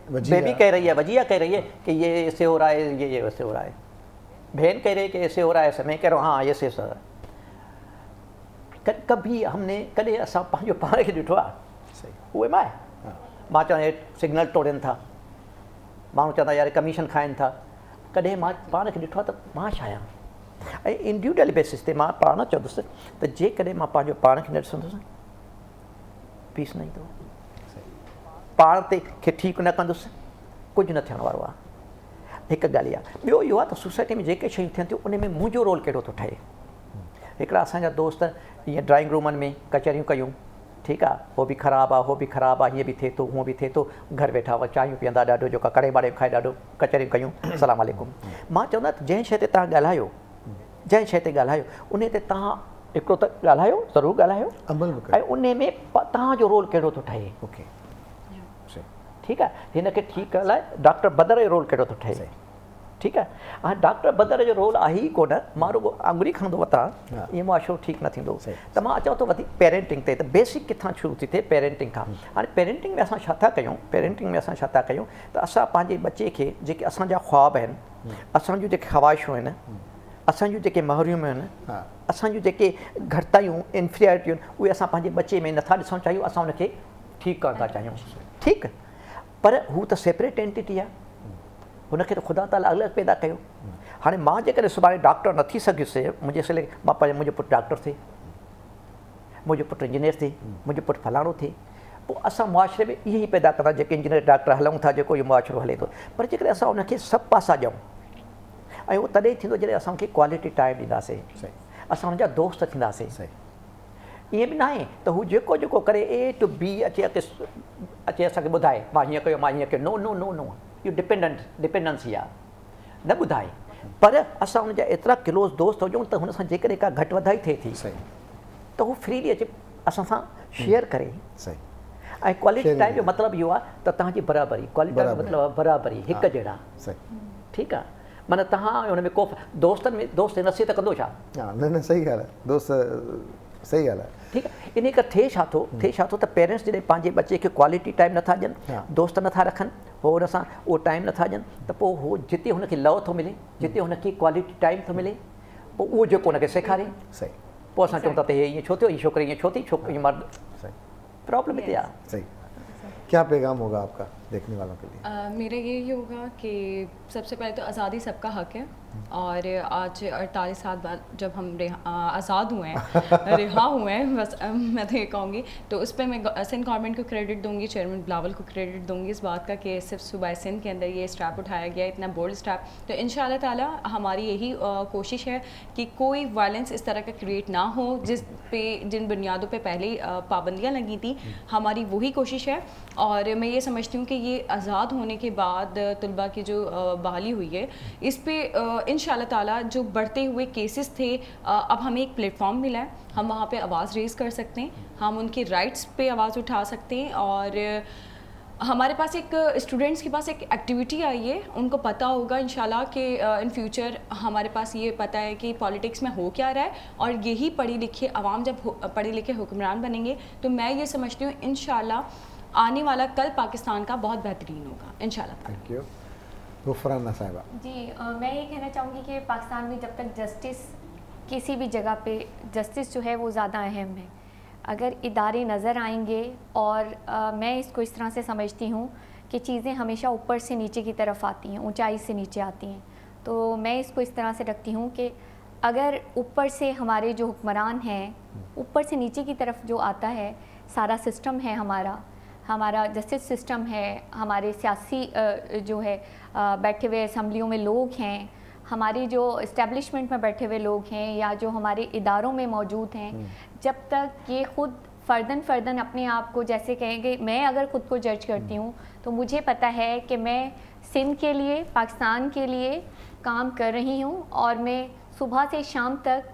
बेबी कह रही है, वजिया कह रही है कि ये ऐसे हो रहा है, ये वैसे हो रहा है, बहन कह रही है कि ऐसे हो रहा है, ऐसे मैं कह रहा हूँ हाँ ऐसे हो रहा है। कभी हमने कॾहिं असां पंहिंजो पाण खे ॾिठो आहे, उहे मां चवां सिग्नल तोड़नि था, माण्हू चवंदा यार कमीशन खाइनि था, कॾहिं मां पाण खे ॾिठो आहे त मां छा आहियां। ऐं इंडिविजुअल बेसिस ते मां पाण चवंदुसि त जेकॾहिं मां पंहिंजो पाण खे न ॾिसंदुसि पीस न ईंदो, पाण ते खे ठीकु न कंदुसि, कुझु न थियण वारो आहे। हिकु ॻाल्हि इहा। ॿियो इहो आहे त सोसाइटी में जेके शयूं थियनि थियूं उन में मुंहिंजो रोल कहिड़ो थो ठहे। हिकिड़ा असांजा दोस्त ईअं ड्राइंग रूमनि में कचहरियूं कयूं, ठीकु आहे, हो बि ख़राबु आहे, हो बि ख़राबु आहे, हीअं बि थिए थो, हूअं बि थिए थो, घर वेठा हुआ चांहियूं पीअंदा, ॾाढो जेका कड़े बाड़े खाए ॾाढो कचहरियूं कयूं, अस्सलाम वालेकुम। मां चवंदा त जंहिं शइ ते तव्हां ॻाल्हायो, जंहिं शइ ते ॻाल्हायो उन ते तव्हां हिकिड़ो त ॻाल्हायो, ज़रूरु ॻाल्हायो, ऐं उन में तव्हांजो रोल कहिड़ो थो ठहे, ठीकु आहे। हिन खे ठीकु करण लाइ डॉक्टर बदर जो रोल कहिड़ो थो ठहे, ठीकु आहे। हाणे डॉक्टर बदर जो रोल आहे ई कोन, मां रुॻो आङुरी खणंदो वतां, ईअं मुआशिरो ठीकु न थींदो। त मां अचां थो वधीक पेरेंटिंग ते, त बेसिक किथां शुरू थी थिए, पेरेंटिंग खां। हाणे पेरेंटिंग में असां छा था कयूं, पेरेंटिंग में असां छा था कयूं त असां पंहिंजे बचे खे जेके असांजा ख़्वाब आहिनि, असांजूं जेके ख़्वाहिशूं आहिनि, असांजूं जेके महरूमियूं आहिनि, असांजूं जेके घटितायूं इंफीरियरिटियूं आहिनि, उहे असां पंहिंजे बचे में नथा ॾिसणु चाहियूं, असां उनखे ठीकु करणु था चाहियूं, ठीकु। पर हू त सेपरेट एंटिटी आहे, हुनखे त ख़ुदा ताला अलॻि पैदा कयो। हाणे मां जेकॾहिं सुभाणे डॉक्टर न थी सघियुसि, मुंहिंजो पुटु डॉक्टर थिए, मुंहिंजो पुटु इंजीनियर थिए, मुंहिंजो पुटु फलाणो थिए, पोइ असां मुआशिरे में इहे ई पैदा कंदा जेके इंजीनियर डॉक्टर हलूं था, जेको इहो मुआशिरो हले थो। पर जेकॾहिं असां उनखे सभु पासा ॾियूं, ऐं उहो तॾहिं थींदो जॾहिं असांखे क्वालिटी टाइम ॾींदासीं, असां हुनजा दोस्त थींदासीं। ईअं बि न आहे त हू जेको जेको करे A to B अचे असांखे ॿुधाए मां हीअं कयो मां हीअं कयो नो नो नो नो इहो डिपेंडेंसी आहे न ॿुधाए पर असां हुनजा एतिरा क्लोज़ दोस्त हुजूं त हुन सां जेकॾहिं का घटि वधाई थिए थी त हू फ्रीली अचे असां सां शेयर करे ऐं क्वालिटी टाइम जो मतिलबु इहो आहे त तव्हांजी बराबरी क्वालिटी जो मतिलबु आहे बराबरी हिकु जहिड़ा ठीकु आहे माना तव्हां हुन में को दोस्तनि में दोस्त नसीहत कंदो छा न सही ॻाल्हि आहे दोस्त सही ॻाल्हि आहे ठीकु आहे इन करे थिए छा थो त पेरेंट्स जॾहिं पंहिंजे बचे खे क्वालिटी टाइम नथा ॾियनि दोस्त नथा रखनि हो हुन सां उहो टाइम नथा ॾियनि त पोइ हो जिते हुनखे लव थो मिले जिते हुनखे क्वालिटी टाइम थो मिले पोइ उहो जेको हुनखे सेखारे सही पोइ असां चऊं था त हे ईअं छो थियो हीअ छोकिरी ईअं छो थी छोकिरी मर्द प्रॉब्लम हिते आहे सही क्या पैगाम होगा आपका देखने वालों के लिए मेरा यही होगा कि सबसे पहले तो आज़ादी सबका हक है और आज 48 साल बाद जब हम आज़ाद हुए हैं रिहा हुए हैं बस मैं तो ये कहूँगी तो उस पर मैं सिंध गवर्नमेंट को क्रेडिट दूंगी चेयरमैन बिलावल को क्रेडिट दूंगी इस बात का कि सिर्फ सूबाई सिंध के अंदर ये स्टेप उठाया गया इतना बोल्ड स्टेप तो इंशाल्लाह ताला हमारी यही कोशिश है कि कोई वायलेंस इस तरह का क्रिएट ना हो जिन बुनियादों पर पहले पाबंदियाँ लगी थी हमारी वही कोशिश है और मैं ये समझती हूँ कि ये आज़ाद होने के बाद तलबा की जो बहाली हुई है इस पर इंशाल्लाह ताला जो बढ़ते हुए केसेस थे अब हमें एक प्लेटफॉर्म मिला है हम वहाँ पे आवाज़ रेज़ कर सकते हैं हम उनके राइट्स पे आवाज़ उठा सकते हैं और हमारे पास एक स्टूडेंट्स के पास एक एक्टिविटी आई है उनको पता होगा इंशाल्लाह कि इन फ्यूचर हमारे पास ये पता है कि पॉलिटिक्स में हो क्या रहा है और यही पढ़ी लिखी आवाम जब पढ़े लिखे हुक्मरान बनेंगे तो मैं ये समझती हूँ इंशाल्लाह आने वाला कल पाकिस्तान का बहुत बेहतरीन होगा इंशाल्लाह। थैंक यू गुफराना साहिबा। जी मैं ये कहना चाहूँगी कि पाकिस्तान में जब तक जस्टिस किसी भी जगह पे जस्टिस जो है वो ज़्यादा अहम है अगर इदारे नज़र आएंगे और मैं इसको इस तरह से समझती हूँ कि चीज़ें हमेशा ऊपर से नीचे की तरफ आती हैं ऊंचाई से नीचे आती हैं तो मैं इसको इस तरह से रखती हूँ कि अगर ऊपर से हमारे जो हुक्मरान हैं ऊपर से नीचे की तरफ जो आता है सारा सिस्टम है हमारा जस्टिस सिस्टम है हमारे सियासी जो है बैठे हुए असम्बलियों में लोग हैं हमारे जो इस्टेब्लिशमेंट में बैठे हुए लोग हैं या जो हमारे इदारों में मौजूद हैं जब तक ये ख़ुद फ़र्दन अपने आप को जैसे कहेंगे मैं अगर ख़ुद को जज करती हूँ तो मुझे पता है कि मैं सिंध के लिए पाकिस्तान के लिए काम कर रही हूँ और मैं सुबह से शाम तक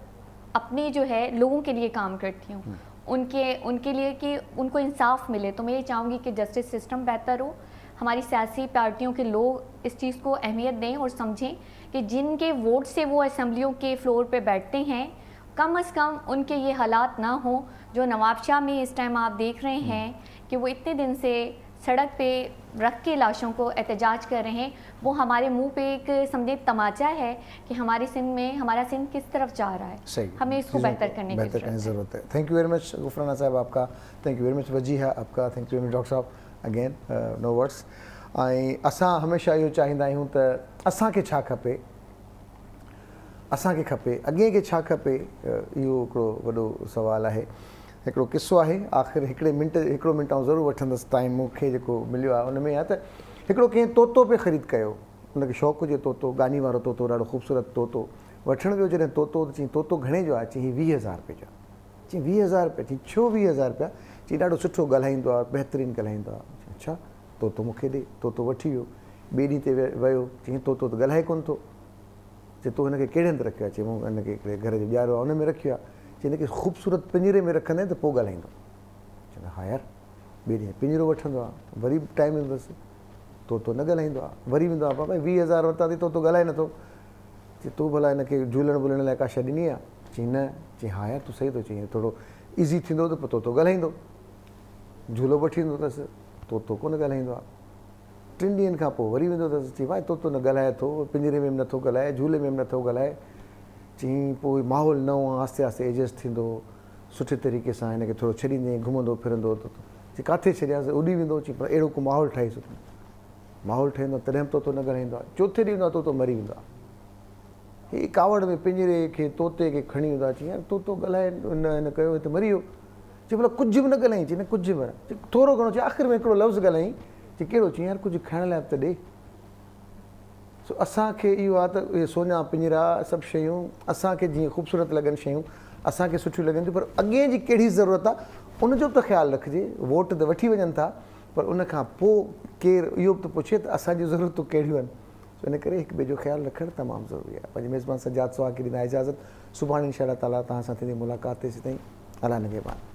अपने जो है लोगों के लिए काम करती हूँ उनके लिए कि उनको इंसाफ मिले तो मैं ये चाहूँगी कि जस्टिस सिस्टम बेहतर हो हमारी सियासी पार्टियों के लोग इस चीज़ को अहमियत दें और समझें कि जिनके वोट से वो असम्बलियों के फ्लोर पे बैठते हैं कम से कम उनके ये हालात ना हो जो नवाबशाह में इस टाइम आप देख रहे हैं कि वो इतने दिन से सड़क पे रख के लाशों को एहतजाज कर रहे हैं वो हमारे मुंह पे एक समझे तमाचा है कि हमारे सिंध में हमारा सिंध किस तरफ जा रहा है सही हमें इसको बेहतर करने की ज़रूरत है। Thank you very much Gufrana साहब आपका thank you very much Wajiha आपका thank you very much doctor साहब अगेन नो वर्ड्स ऐं असां हमेशह इहो चाहींदा आहियूं त असांखे छा खपे असांखे खपे अॻे खे छा खपे इहो हिकिड़ो वॾो सुवालु आहे हिकिड़ो किस्सो आहे आख़िर हिकिड़ो मिंट आउं ज़रूरु वठंदुसि टाइम मूंखे जेको मिलियो आहे उन में आहे त हिकिड़ो कंहिं तोतो पे ख़रीद कयो हुनखे शौक़ु हुजे तोतो गानी वारो तोतो ॾाढो ख़ूबसूरत तोतो वठणु वियो जॾहिं तोतो चई तोतो घणे जो आहे चई 20,000 रुपए जो चई 20,000 रुपया चई छो 20,000 रुपया चई ॾाढो सुठो ॻाल्हाईंदो आहे बहितरीनु ॻाल्हाईंदो आहे अच्छा तोतो मूंखे ॾे तोतो वठी वियो ॿिए ॾींहं ते वियो चई तोतो त ॻाल्हाए कोन्ह थो चई तूं हिनखे कहिड़े हंधि रखियो आहे चई मूं हिनखे हिकिड़े घर जो ॾियारो आहे हुन में रखियो आहे चई हिनखे ख़ूबसूरत पिंजरे में रखंदे त पोइ ॻाल्हाईंदो चवंदा हा यार ॿिए ॾींहुं पिंजरो वठंदो आहे वरी टाइम ईंदुसि तोतो न ॻाल्हाईंदो आहे वरी वेंदो आहे बाबा 20,000 वरिता अथई तोतो ॻाल्हाए नथो चई तूं भला हिनखे झूलण वूलण लाइ का शइ ॾिनी आहे चई न चई हा यार तूं सही थो चई थोरो ईज़ी थींदो त पोइ तोतो ॻाल्हाईंदो झूलो वठी ईंदो अथसि तोतो कोन ॻाल्हाईंदो आहे 3 ॾींहंनि खां पोइ वरी वेंदो अथसि चई भाई तोतो न ॻाल्हाए थो पिंजरे में बि नथो ॻाल्हाए झूले में बि नथो ॻाल्हाए चई पोइ माहौल नओं आहे आहिस्ते आहिस्ते एडजस्ट थींदो सुठे तरीक़े सां हिनखे थोरो छॾींदे घुमंदो फिरंदो त चई किथे छॾियासीं उॾी वेंदो चई पर अहिड़ो को माहौल ठाही सुठो माहौल ठहंदो तॾहिं बि तोतो न ॻाल्हाईंदो आहे चोथे ॾींहुं आहे तोतो मरी वेंदो आहे हीअ कावड़ में पिंजरे खे तोते खे खणी वेंदो आहे चई यार तोतो ॻाल्हाए हिन कयो हिते मरी वियो चई भला कुझु बि न ॻाल्हाईं चई न कुझु बि चई थोरो घणो चई आख़िर में हिकिड़ो लफ़्ज़ ॻाल्हाईं चई कहिड़ो चई यार कुझु खाइण लाइ त ॾे सो असांखे इहो आहे त इहे सोना पिंजरा सभु शयूं असांखे जीअं ख़ूबसूरत लॻनि शयूं असांखे सुठियूं लॻनि थियूं, पर अॻे जी कहिड़ी ज़रूरत आहे उनजो बि त ख़्यालु रखिजे। वोट त वठी वञनि था, पर उन खां पोइ केरु इहो बि त पुछे त असांजी ज़रूरतूं कहिड़ियूं आहिनि। इन करे हिक ॿिए जो ख़्यालु रखणु तमामु ज़रूरी आहे। पंहिंजे मेज़बान सजाद सुहा खे ॾींदा इजाज़त। सुभाणे इंशाअल्लाह ताला तव्हां सां थींदी मुलाक़ात। तेसीं ताईं अला निगहबान।